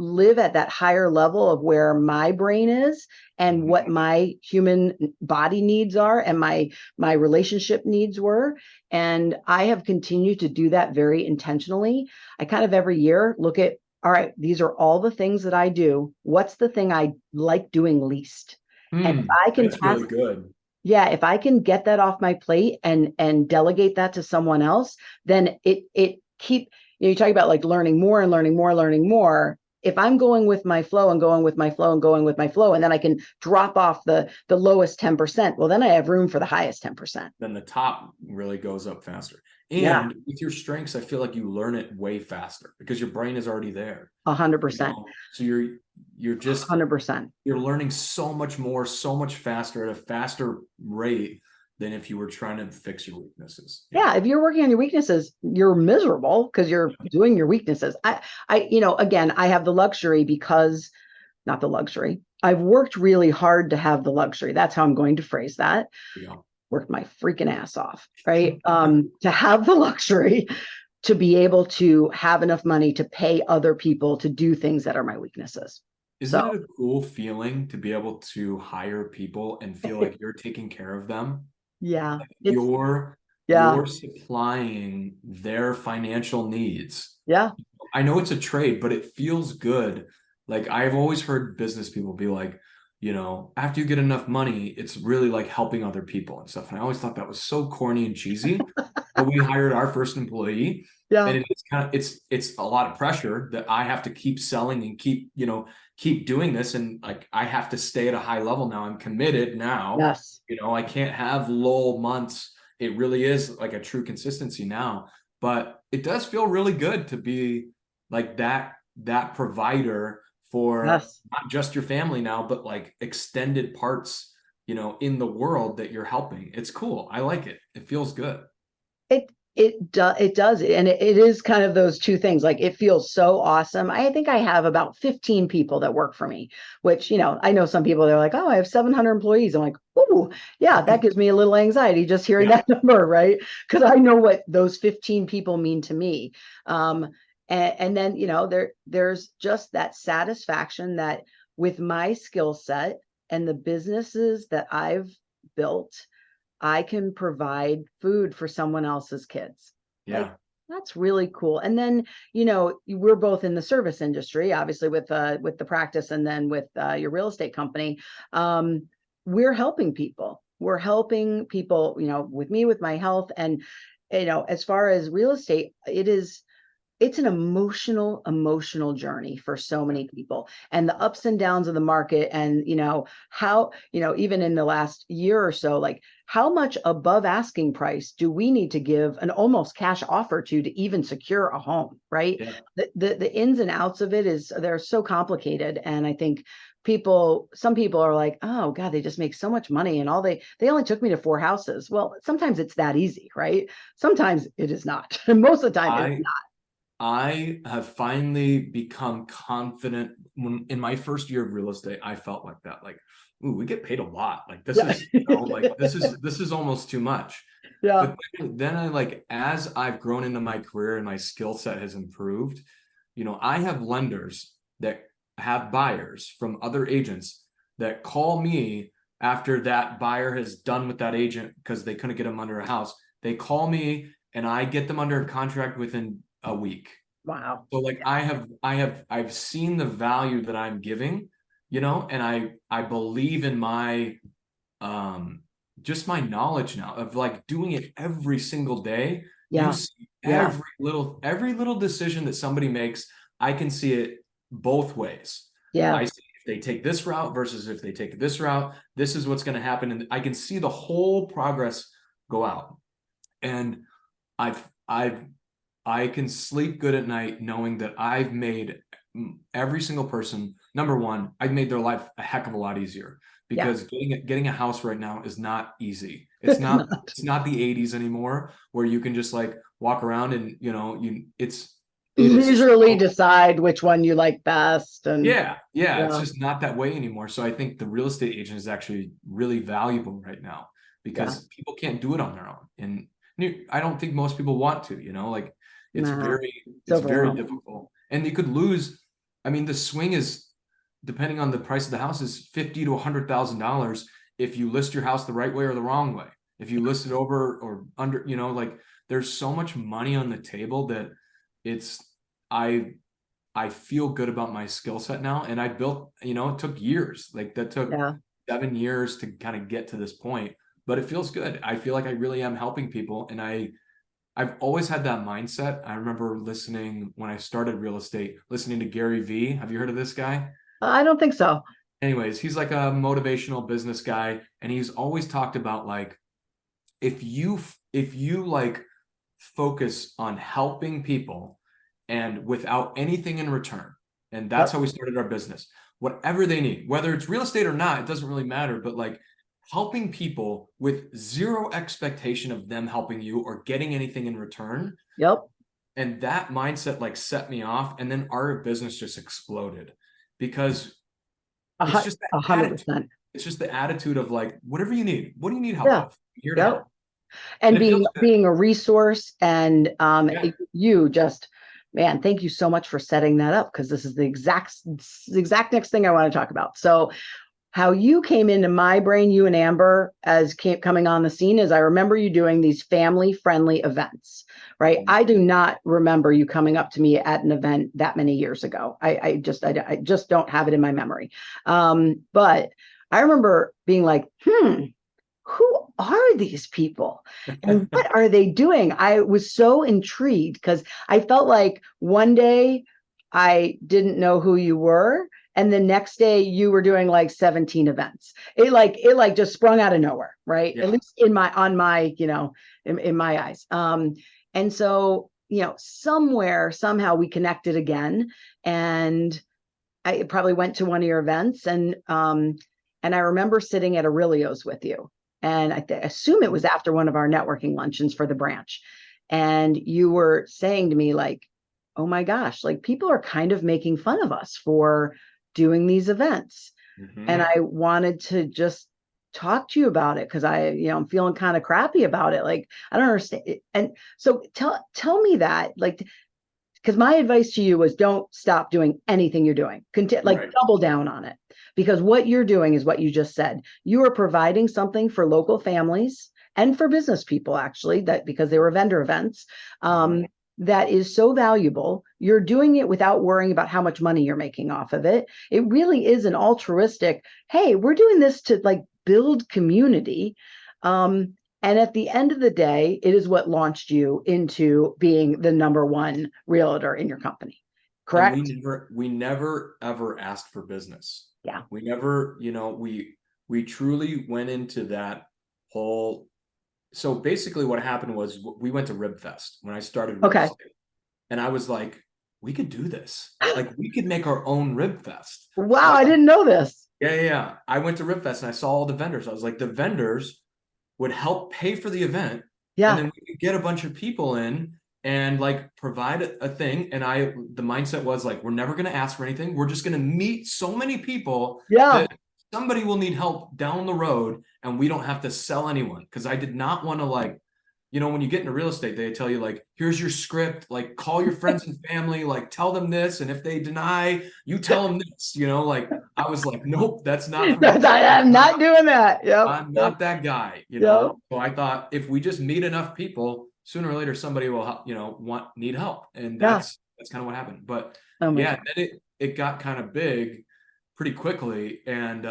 Speaker 1: live at that higher level of where my brain is and
Speaker 2: Mhm.
Speaker 1: what my human body needs are and my relationship needs were. And I have continued to do that very intentionally. I kind of every year look at, all right, these are all the things that I do. What's the thing I like doing least? And if I can
Speaker 2: That's
Speaker 1: pass,
Speaker 2: really good.
Speaker 1: yeah, if I can get that off my plate and delegate that to someone else, then it keep, you talk about like learning more and learning more, learning more. If I'm going with my flow and going with my flow and going with my flow, and then I can drop off the lowest 10%, well, then I have room for the highest 10%.
Speaker 2: Then the top really goes up faster.
Speaker 1: Yeah,
Speaker 2: And with your strengths, I feel like you learn it way faster because your brain is already there.
Speaker 1: 100%.
Speaker 2: So you're just
Speaker 1: 100%.
Speaker 2: you're learning so much more, so much faster at a faster rate than if you were trying to fix your weaknesses. Yeah.
Speaker 1: Yeah, if you're working on your weaknesses, you're miserable because you're doing your weaknesses. Again, I have the luxury because not the luxury. I've worked really hard to have the luxury. That's how I'm going to phrase that.
Speaker 2: Yeah.
Speaker 1: Worked my freaking ass off, right? To have the luxury to be able to have enough money to pay other people to do things that are my weaknesses.
Speaker 2: Isn't
Speaker 1: So
Speaker 2: it a cool feeling to be able to hire people and feel like you're taking care of them?
Speaker 1: yeah,
Speaker 2: Like
Speaker 1: it's yeah,
Speaker 2: you're supplying their financial needs.
Speaker 1: yeah,
Speaker 2: I know it's a trade, but it feels good. Like I've always heard business people be like, after you get enough money, it's really like helping other people and stuff. And I always thought that was so corny and cheesy. but we hired our first employee,
Speaker 1: Yeah.
Speaker 2: and it's kind of it's a lot of pressure that I have to keep selling and keep doing this, and like I have to stay at a high level now. I'm committed now.
Speaker 1: Yes.
Speaker 2: I can't have lull months. It really is like a true consistency now, but it does feel really good to be like that provider for
Speaker 1: Yes.
Speaker 2: not just your family now, but like extended parts, in the world that you're helping. It's cool. I like it. It feels good.
Speaker 1: It does, and it is kind of those two things. Like it feels so awesome. I think I have about 15 people that work for me, which I know some people, they're like, oh, I have 700 employees. I'm like, oh yeah, that gives me a little anxiety just hearing
Speaker 2: Yeah.
Speaker 1: that number, right? Because I know what those 15 people mean to me. And then there's just that satisfaction that with my skill set and the businesses that I've built, I can provide food for someone else's kids. Like
Speaker 2: Yeah.
Speaker 1: that's really cool. And then, we're both in the service industry, obviously with the practice and then with your real estate company. We're helping people. We're helping people, with me, with my health. And, as far as real estate, it's an emotional journey for so many people, and the ups and downs of the market. And how even in the last year or so, like how much above asking price do we need to give an almost cash offer to even secure a home, right?
Speaker 2: Yeah.
Speaker 1: The ins and outs of it they're so complicated. And I think some people are like, oh god, they just make so much money, and they only took me to 4 houses. Well, sometimes it's that easy, right? Sometimes it is not. Most of the time it's
Speaker 2: I I have finally become confident. When in my first year of real estate, I felt like that. Like, ooh, we get paid a lot. Like this
Speaker 1: not.
Speaker 2: is, like this is almost too much.
Speaker 1: Yeah.
Speaker 2: But then I like, as I've grown into my career and my skill set has improved, I have lenders that have buyers from other agents that call me after that buyer has done with that agent because they couldn't get them under a house. They call me and I get them under a contract within a week.
Speaker 1: Wow.
Speaker 2: So like I've seen the value that I'm giving, and I believe in my just my knowledge now of like doing it every single day. You
Speaker 1: Yeah.
Speaker 2: see
Speaker 1: Yeah.
Speaker 2: every little decision that somebody makes, I can see it both ways.
Speaker 1: Yeah.
Speaker 2: I see if they take this route versus if they take this route, this is what's going to happen. And I can see the whole progress go out. And I've I can sleep good at night knowing that I've made every single person, number one, I've made their life a heck of a lot easier,
Speaker 1: Yeah.
Speaker 2: because getting a house right now is not easy. It's
Speaker 1: It's
Speaker 2: not
Speaker 1: not.
Speaker 2: it's not the 80s anymore where you can just like walk around and it is
Speaker 1: Leisurely decide which one you like best. And
Speaker 2: yeah, it's
Speaker 1: yeah.
Speaker 2: just not that way anymore. So I think the real estate agent is actually really valuable right now
Speaker 1: Yeah.
Speaker 2: because people can't do it on their own. And I don't think most people want to, like it's
Speaker 1: Nah.
Speaker 2: very
Speaker 1: It's
Speaker 2: it's very
Speaker 1: overwhelming.
Speaker 2: difficult. And you could lose. I mean, the swing is, depending on the price of the house, is $50,000 to $100,000 if you list your house the right way or the wrong way. If you list it over or under, like there's so much money on the table that it's I I feel good about my skill set now. And I built, it took years. Like that took
Speaker 1: Yeah.
Speaker 2: 7 years to kind of get to this point, but it feels good. I feel like I really am helping people. And I've always had that mindset. I remember listening when I started real estate, listening to Gary Vee. Have you heard of this guy?
Speaker 1: I don't think so.
Speaker 2: Anyways, he's like a motivational business guy. And he's always talked about like, if you like focus on helping people and without anything in return. And that's
Speaker 1: Yep.
Speaker 2: how we started our business. Whatever they need, whether it's real estate or not, it doesn't really matter. But like helping people with zero expectation of them helping you or getting anything in return.
Speaker 1: Yep.
Speaker 2: And that mindset like set me off. And then our business just exploded because it's just that
Speaker 1: A hundred
Speaker 2: attitude.
Speaker 1: percent.
Speaker 2: It's just the attitude of like, whatever you need, what do you need help
Speaker 1: Yeah.
Speaker 2: with? I'm here to
Speaker 1: Yep.
Speaker 2: help.
Speaker 1: And
Speaker 2: And it feels good.
Speaker 1: being a resource. And
Speaker 2: Yeah.
Speaker 1: you just, man, thank you so much for setting that up, because this is the exact next thing I want to talk about. So how you came into my brain, you and Amber, as coming on the scene, is I remember you doing these family friendly events, right? I do not remember you coming up to me at an event that many years ago. I just don't have it in my memory. But I remember being like, who are these people and what are they doing? I was so intrigued because I felt like one day I didn't know who you were. And the next day you were doing like 17 events. It just sprung out of nowhere, right? At
Speaker 2: Yeah.
Speaker 1: least on my, in my eyes. And so, somewhere, somehow we connected again. And I probably went to one of your events, and I remember sitting at Aurelio's with you. And I assume it was after one of our networking luncheons for the branch. And you were saying to me, like, oh my gosh, like people are kind of making fun of us for doing these events. And
Speaker 2: Hmm.
Speaker 1: I wanted to just talk to you about it because I'm feeling kind of crappy about it. Like, I don't understand. And so tell me that, like, because my advice to you was don't stop doing anything you're doing. Like
Speaker 2: Right.
Speaker 1: double down on it, because what you're doing is what you just said. You are providing something for local families and for business people, actually, that because they were vendor events,
Speaker 2: Mhm.
Speaker 1: that is so valuable. You're doing it without worrying about how much money you're making off of it. It really is an altruistic, hey, we're doing this to like build community. Um, and at the end of the day, it is what launched you into being the number one realtor in your company.
Speaker 2: And
Speaker 1: Correct?
Speaker 2: we never ever asked for business.
Speaker 1: Yeah.
Speaker 2: We never, we truly went into that whole. So basically what happened was we went to Rib Fest when I started real
Speaker 1: Okay.
Speaker 2: estate. And I was like, we could do this. Like we could make our own Rib Fest.
Speaker 1: Wow,
Speaker 2: Like,
Speaker 1: I didn't know this.
Speaker 2: yeah, yeah, yeah. I went to Rib Fest and I saw all the vendors. I was like, the vendors would help pay for the event, and
Speaker 1: Yeah.
Speaker 2: then we could get a bunch of people in and like provide a thing. And the mindset was like, we're never going to ask for anything. We're just going to meet so many people
Speaker 1: Yeah.
Speaker 2: that somebody will need help down the road, and we don't have to sell anyone. Because I did not want to like, when you get into real estate, they tell you like, here's your script, like call your friends and family, like tell them this, and if they deny, you tell them this. Like I was like, nope, that's not for me.
Speaker 1: I'm not doing that. Yep.
Speaker 2: I'm
Speaker 1: Yep.
Speaker 2: not that guy.
Speaker 1: Yep.
Speaker 2: So I thought if we just meet enough people, sooner or later somebody will help, need help, and
Speaker 1: Yeah.
Speaker 2: that's kind of what happened. But
Speaker 1: Oh my
Speaker 2: yeah,
Speaker 1: God.
Speaker 2: then it got kind of big pretty quickly, and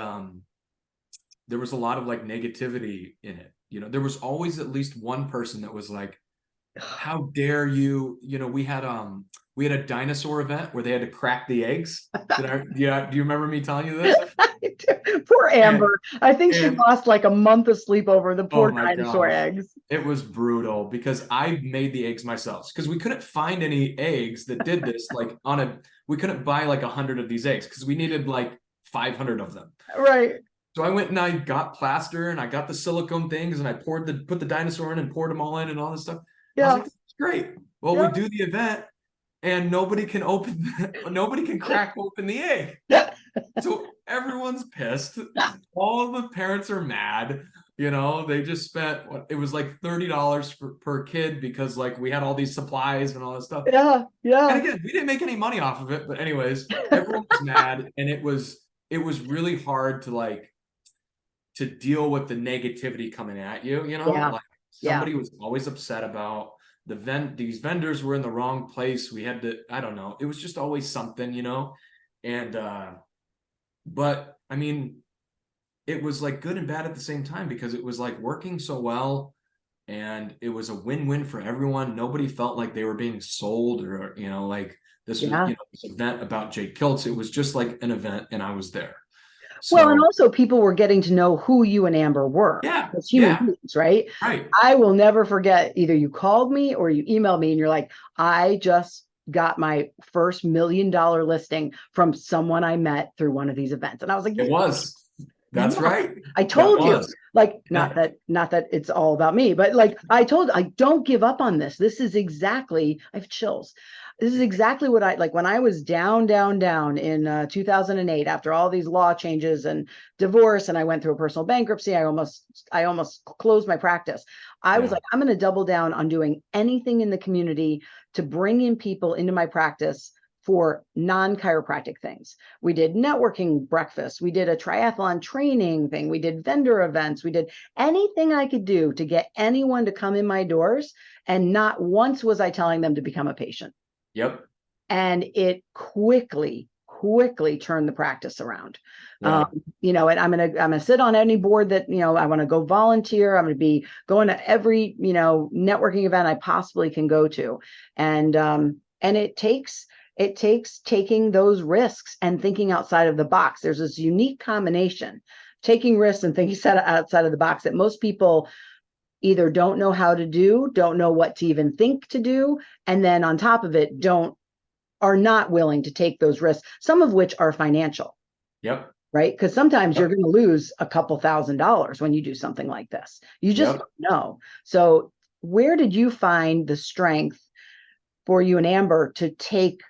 Speaker 2: there was a lot of like negativity in it. There was always at least one person that was like, how dare you? We had a dinosaur event where they had to crack the eggs. Do you remember me telling you this?
Speaker 1: Poor
Speaker 2: And
Speaker 1: Amber. I think she
Speaker 2: and
Speaker 1: lost like a month of sleep over the
Speaker 2: oh
Speaker 1: poor
Speaker 2: my
Speaker 1: dinosaur
Speaker 2: gosh,
Speaker 1: eggs.
Speaker 2: it was brutal because I made the eggs myself because we couldn't find any eggs that did this. Like we couldn't buy like 100 of these eggs because we needed like 500 of them.
Speaker 1: Right.
Speaker 2: So I went and I got plaster and I got the silicone things and I put the dinosaur in and poured them all in and all this stuff. And I was
Speaker 1: Yeah.
Speaker 2: like, this is great. Well, we
Speaker 1: Yeah.
Speaker 2: do the event and nobody can crack open the egg.
Speaker 1: Yeah.
Speaker 2: So everyone's pissed. All the parents are mad. They just spent it was like $30 per kid because like we had all these supplies and all this stuff.
Speaker 1: Yeah.
Speaker 2: And
Speaker 1: Yeah.
Speaker 2: again, we didn't make any money off of it, but anyways, everyone was mad, and it was really hard to deal with the negativity coming at you.
Speaker 1: Yeah.
Speaker 2: Like
Speaker 1: Yeah.
Speaker 2: somebody was always upset about these vendors were in the wrong place. We had to, I don't know, it was just always something. And but I mean, it was like good and bad at the same time because it was like working so well and it was a win-win for everyone. Nobody felt like they were being sold or, like this was,
Speaker 1: Yeah.
Speaker 2: this event about Jake Kilts. It was just like an event and I was there.
Speaker 1: Well, and
Speaker 2: So
Speaker 1: also people were getting to know who you and Amber were
Speaker 2: yeah,
Speaker 1: as human
Speaker 2: yeah,
Speaker 1: beings, right?
Speaker 2: right.
Speaker 1: I will never forget either you called me or you emailed me and you're like, I just got my first $1 million listing from someone I met through one of these events. And I was like,
Speaker 2: It was. That's
Speaker 1: yes,
Speaker 2: right.
Speaker 1: I
Speaker 2: That
Speaker 1: told you.
Speaker 2: was.
Speaker 1: Like,
Speaker 2: Yeah.
Speaker 1: not that it's all about me, but like I don't give up on this. This is exactly, I have chills. This is exactly what I like when I was down in 2008 after all these law changes and divorce, and I went through a personal bankruptcy. I almost closed my practice. I was
Speaker 2: Yeah.
Speaker 1: like, I'm going to double down on doing anything in the community to bring in people into my practice for non-chiropractic things. We did networking breakfast. We did a triathlon training thing. We did vendor events. We did anything I could do to get anyone to come in my doors. And not once was I telling them to become a patient.
Speaker 2: Yep.
Speaker 1: And it quickly, quickly turn the practice around.
Speaker 2: Yeah.
Speaker 1: And I'm gonna sit on any board that, I want to go volunteer. I'm gonna be going to every, networking event I possibly can go to. And it takes taking those risks and thinking outside of the box. There's this unique combination, taking risks and thinking outside of the box, that most people either don't know how to do, don't know what to even think to do, and then on top of it, are not willing to take those risks, some of which are financial.
Speaker 2: Yep.
Speaker 1: Right? Because sometimes you're going to lose a couple $1,000s when you do something like this. You just don't know. So where did you find the strength for you and Amber to take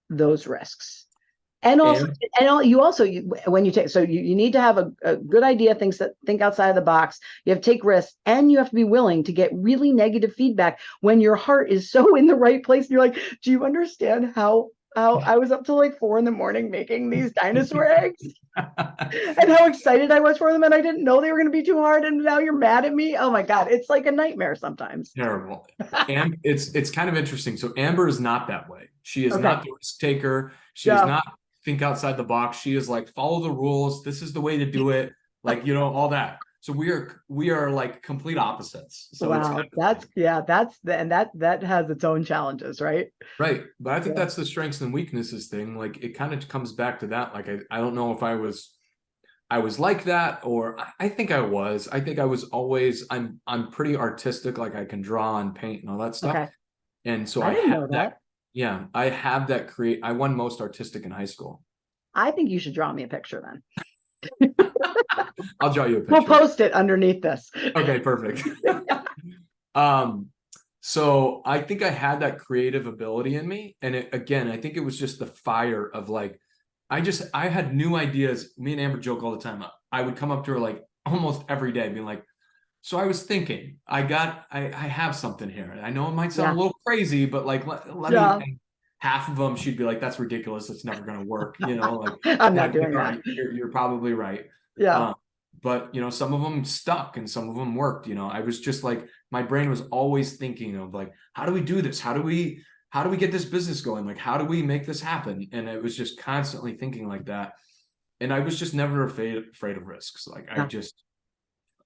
Speaker 1: those risks? And also, when you take, so you need to have a good idea, think outside of the box. You have to take risks, and you have to be willing to get really negative feedback when your heart is so in the right place. And you're like, do you understand how I was up till like 4 a.m. making these dinosaur eggs, and how excited I was for them, and I didn't know they were going to be too hard, and now you're mad at me? Oh my God, it's like a nightmare sometimes.
Speaker 2: Terrible. And it's kind of interesting. So Amber is not that way. She is not the risk taker. She is not think outside the box. She is like, follow the rules. This is the way to do it. Like, all that. So we are like complete opposites. So
Speaker 1: wow,
Speaker 2: it's
Speaker 1: that has its own challenges, right?
Speaker 2: Right. But I think that's the strengths and weaknesses thing. Like, it kind of comes back to that. Like, I don't know if I was like that, or I think I was. I think I was always, I'm pretty artistic. Like, I can draw and paint and all that stuff.
Speaker 1: Okay.
Speaker 2: And so
Speaker 1: I didn't know that.
Speaker 2: Yeah, I have that I won most artistic in high school.
Speaker 1: I think you should draw me a picture then.
Speaker 2: I'll draw you a picture.
Speaker 1: We'll post it underneath this.
Speaker 2: Okay, perfect. So I think I had that creative ability in me. And again, I think it was just the fire of like, I had new ideas. Me and Amber joke all the time. I would come up to her like almost every day being like, so I was thinking, I have something here. I know it might sound a little crazy, but like, let me, half of them, she'd be like, that's ridiculous. It's never going to work. Like,
Speaker 1: I'm not doing that.
Speaker 2: You're probably right.
Speaker 1: Yeah.
Speaker 2: But, some of them stuck and some of them worked. I was just like, my brain was always thinking of like, how do we do this? How do we get this business going? Like, how do we make this happen? And it was just constantly thinking like that. And I was just never afraid of risks. Like,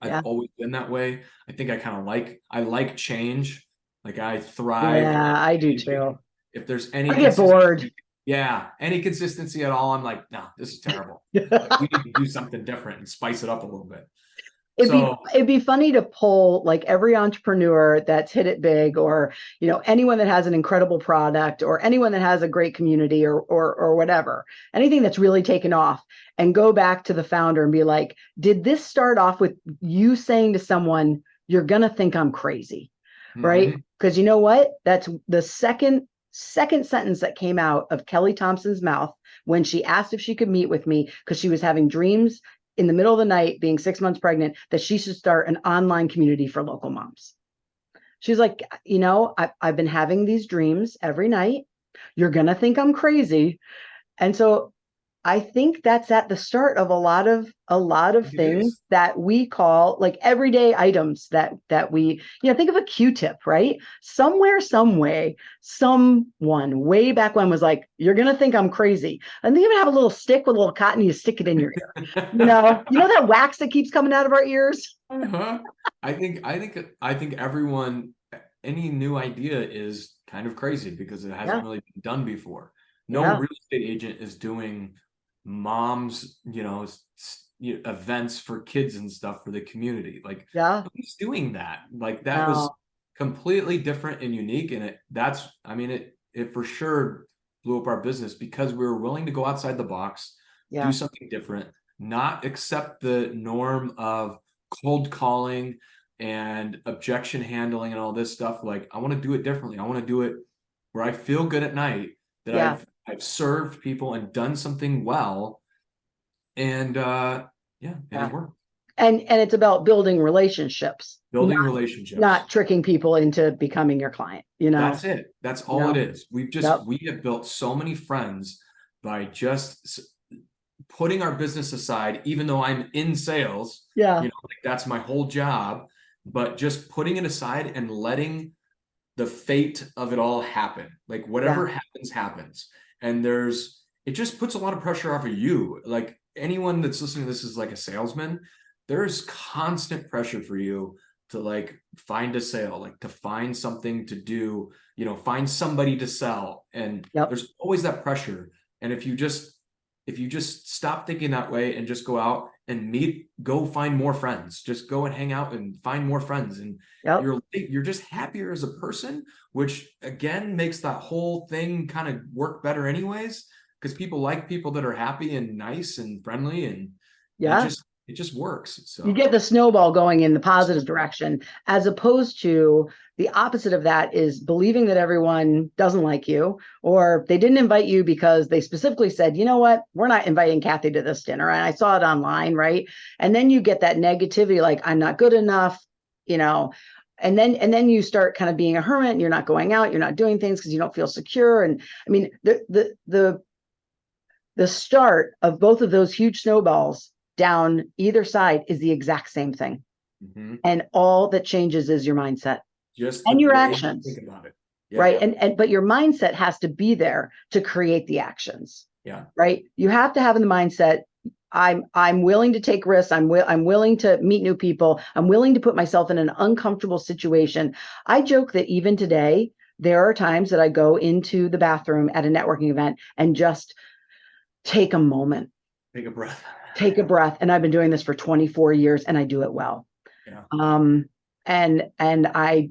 Speaker 2: I've always been that way. I think I like change. Like, I thrive.
Speaker 1: Yeah, I do too.
Speaker 2: If there's any
Speaker 1: I get bored.
Speaker 2: Yeah, any consistency at all, I'm like, no, this is terrible. Like, we need to do something different and spice it up a little bit.
Speaker 1: It'd be funny to poll like every entrepreneur that's hit it big, or anyone that has an incredible product, or anyone that has a great community, or whatever, anything that's really taken off, and go back to the founder and be like, did this start off with you saying to someone, you're gonna think I'm crazy? Right? Because you know what? That's the second sentence that came out of Kelly Thompson's mouth when she asked if she could meet with me, because she was having dreams in the middle of the night, being 6 months pregnant, that she should start an online community for local moms. She's like, I've been having these dreams every night. You're going to think I'm crazy. And so I think that's at the start of a lot of things that we call like everyday items that we, think of a Q-tip, right? Somewhere, some way, someone way back when was like, you're going to think I'm crazy. And they even have a little stick with a little cotton, you stick it in your ear. You know that wax that keeps coming out of our ears?
Speaker 2: I think everyone, any new idea is kind of crazy because it hasn't really been done before. No real estate agent is doing moms, events for kids and stuff for the community. Like, who's doing that? Like, that was completely different and unique. And it for sure blew up our business because we were willing to go outside the box, do something different, not accept the norm of cold calling and objection handling and all this stuff. Like, I want to do it differently. I want to do it where I feel good at night, that I've served people and done something well, and it worked.
Speaker 1: And it's about building relationships, not tricking people into becoming your client.
Speaker 2: That's it. That's all it is. We have built so many friends by just putting our business aside, even though I'm in sales. Like, that's my whole job, but just putting it aside and letting the fate of it all happen. Like, whatever happens. And there's, it just puts a lot of pressure off of you. Like anyone that's listening to this is like a salesman, there's constant pressure for you to like find a sale, like to find something to do, find somebody to sell. And
Speaker 1: Yep.
Speaker 2: there's always that pressure. And if you just stop thinking that way and just go out and go find more friends, just go and hang out and find more friends. And
Speaker 1: Yep.
Speaker 2: you're just happier as a person, which again makes that whole thing kind of work better anyways, because people like people that are happy and nice and friendly, and
Speaker 1: Yeah.
Speaker 2: it just works. So
Speaker 1: You get the snowball going in the positive direction, as opposed to the opposite of that is believing that everyone doesn't like you, or they didn't invite you because they specifically said, you know what, we're not inviting Cathy to this dinner. And I saw it online, right? And then you get that negativity, like I'm not good enough, and then you start kind of being a hermit, and you're not going out, you're not doing things because you don't feel secure. And I mean, the start of both of those huge snowballs down either side is the exact same thing.
Speaker 2: mm-hmm.
Speaker 1: And all that changes is your mindset
Speaker 2: just
Speaker 1: and your
Speaker 2: way
Speaker 1: actions.
Speaker 2: You think about it.
Speaker 1: Yeah. Right. But your mindset has to be there to create the actions.
Speaker 2: Yeah.
Speaker 1: Right. You have to have in the mindset, I'm willing to take risks. I'm willing to meet new people. I'm willing to put myself in an uncomfortable situation. I joke that even today, there are times that I go into the bathroom at a networking event and just take a moment.
Speaker 2: Take a breath.
Speaker 1: Take a breath. And I've been doing this for 24 years and I do it well.
Speaker 2: Yeah.
Speaker 1: And I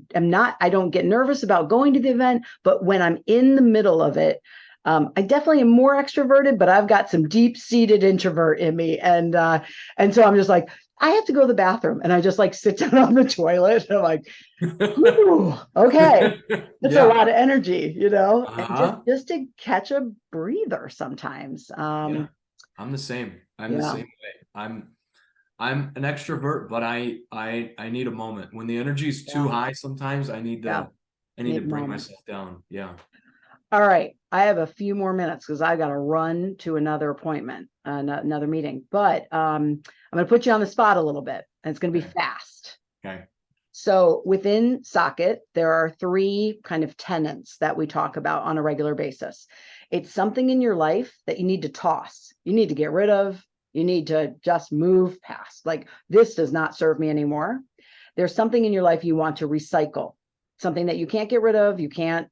Speaker 1: don't get nervous about going to the event, but when I'm in the middle of it, I definitely am more extroverted, but I've got some deep-seated introvert in me. And so I'm just like, I have to go to the bathroom. And I just like sit down on the toilet. And I'm like, ooh, okay. That's a lot of energy, and just to catch a breather sometimes.
Speaker 2: Yeah. I'm the same. I'm the same way. I'm an extrovert, but I need a moment. When the energy is too high, sometimes I need to bring myself down. Yeah.
Speaker 1: All right. I have a few more minutes because I got to run to another appointment, another meeting. But I'm going to put you on the spot a little bit, and it's going to be fast.
Speaker 2: Okay.
Speaker 1: So within Socket, there are 3 kind of tenets that we talk about on a regular basis. It's something in your life that you need to toss. You need to get rid of. You need to just move past. Like, this does not serve me anymore. There's something in your life you want to recycle, something that you can't get rid of. You can't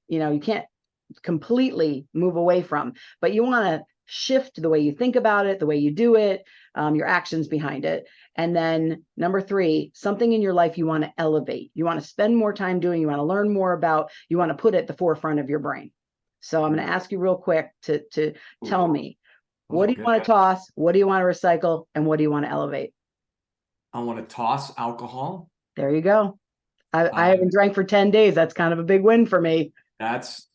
Speaker 1: completely move away from, but you want to shift the way you think about it, the way you do it, your actions behind it. And then number 3, something in your life you want to elevate. You want to spend more time doing, you want to learn more about, you want to put at the forefront of your brain. So I'm going to ask you real quick to tell me, what do you want to toss? What do you want to recycle? And what do you want to elevate?
Speaker 2: I want to toss alcohol.
Speaker 1: There you go. I haven't drank for 10 days. That's kind of a big win for me.
Speaker 2: That's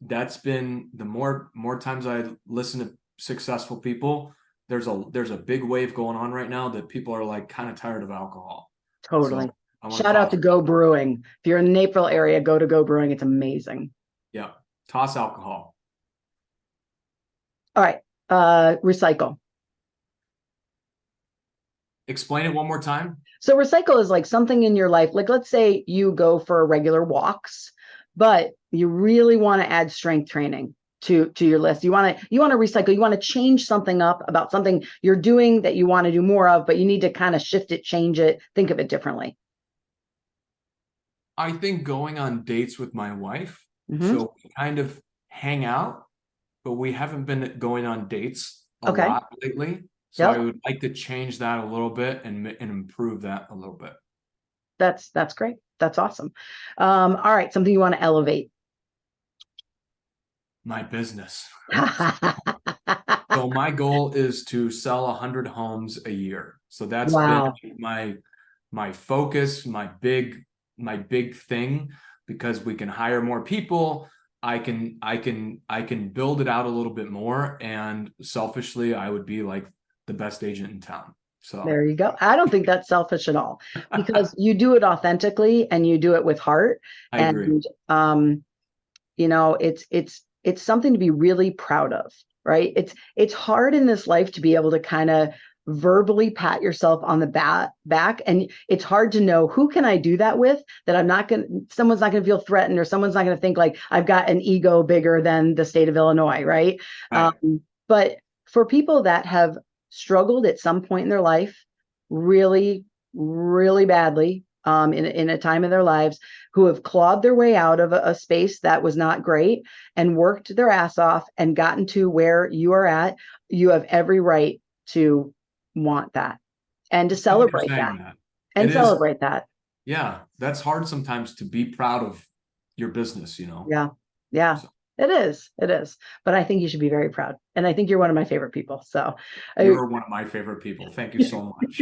Speaker 2: been the more times I listen to successful people, there's a big wave going on right now that people are like kind of tired of alcohol.
Speaker 1: Totally. So shout out to Go Brewing. If you're in the Naperville area, go to Go Brewing. It's amazing.
Speaker 2: Yeah. Toss alcohol.
Speaker 1: All right. Recycle.
Speaker 2: Explain it one more time.
Speaker 1: So recycle is like something in your life. Like, let's say you go for regular walks, but you really want to add strength training to your list. You want to recycle. You want to change something up about something you're doing that you want to do more of, but you need to kind of shift it, change it, think of it differently.
Speaker 2: I think going on dates with my wife. So we kind of hang out, but we haven't been going on dates a lot lately. So I would like to change that a little bit and improve that a little bit.
Speaker 1: That's great. That's awesome. All right. Something you want to elevate.
Speaker 2: My business. So my goal is to sell 100 homes a year. So that's been my focus, my big thing, because we can hire more people. I can build it out a little bit more, and selfishly, I would be like the best agent in town. So
Speaker 1: there you go. I don't think that's selfish at all, because you do it authentically and you do it with heart.
Speaker 2: I agree.
Speaker 1: It's something to be really proud of, right? It's hard in this life to be able to kind of verbally pat yourself on the back, and it's hard to know who can I do that with, that someone's not going to feel threatened, or someone's not going to think like I've got an ego bigger than the state of Illinois, right? But for people that have struggled at some point in their life, really, really badly, in a time of their lives, who have clawed their way out of a space that was not great and worked their ass off and gotten to where you are at, you have every right to want that and to
Speaker 2: Thank you for
Speaker 1: celebrate that
Speaker 2: saying that.
Speaker 1: and
Speaker 2: It is,
Speaker 1: celebrate that.
Speaker 2: yeah, that's hard sometimes to be proud of your business, you know.
Speaker 1: Yeah. Yeah.
Speaker 2: So
Speaker 1: It is. It is. But I think you should be very proud. And I think you're one of my favorite people. So
Speaker 2: you're one of my favorite people. Thank you so much.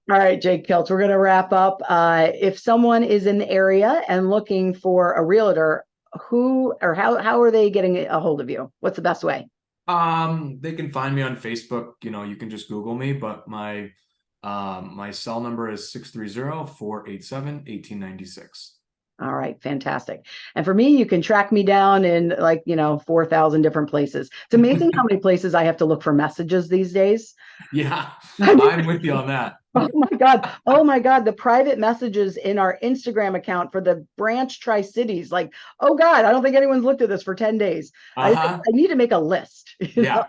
Speaker 1: all right, Jake Kilts, we're going to wrap up. If someone is in the area and looking for a realtor, who or how are they getting a hold of you? What's the best way?
Speaker 2: They can find me on Facebook. You know, you can just Google me, but my cell number is 630-487-1896.
Speaker 1: All right, fantastic. And for me, you can track me down in 4,000 different places. It's amazing how many places I have to look for messages these days.
Speaker 2: Yeah, I'm with you on that.
Speaker 1: Oh my God. Oh my God. The private messages in our Instagram account for the branch Tri-Cities. Like, oh God, I don't think anyone's looked at this for 10 days. I need to make a list.
Speaker 2: Yeah.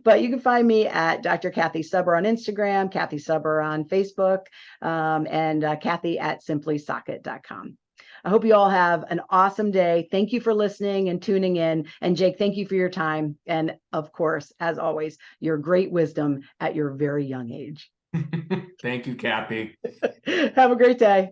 Speaker 1: But you can find me at Dr. Cathy Subber on Instagram, Cathy Subber on Facebook, and Cathy at simplysocket.com. I hope you all have an awesome day. Thank you for listening and tuning in. And Jake, thank you for your time. And of course, as always, your great wisdom at your very young age.
Speaker 2: Thank you, Cathy.
Speaker 1: Have a great day.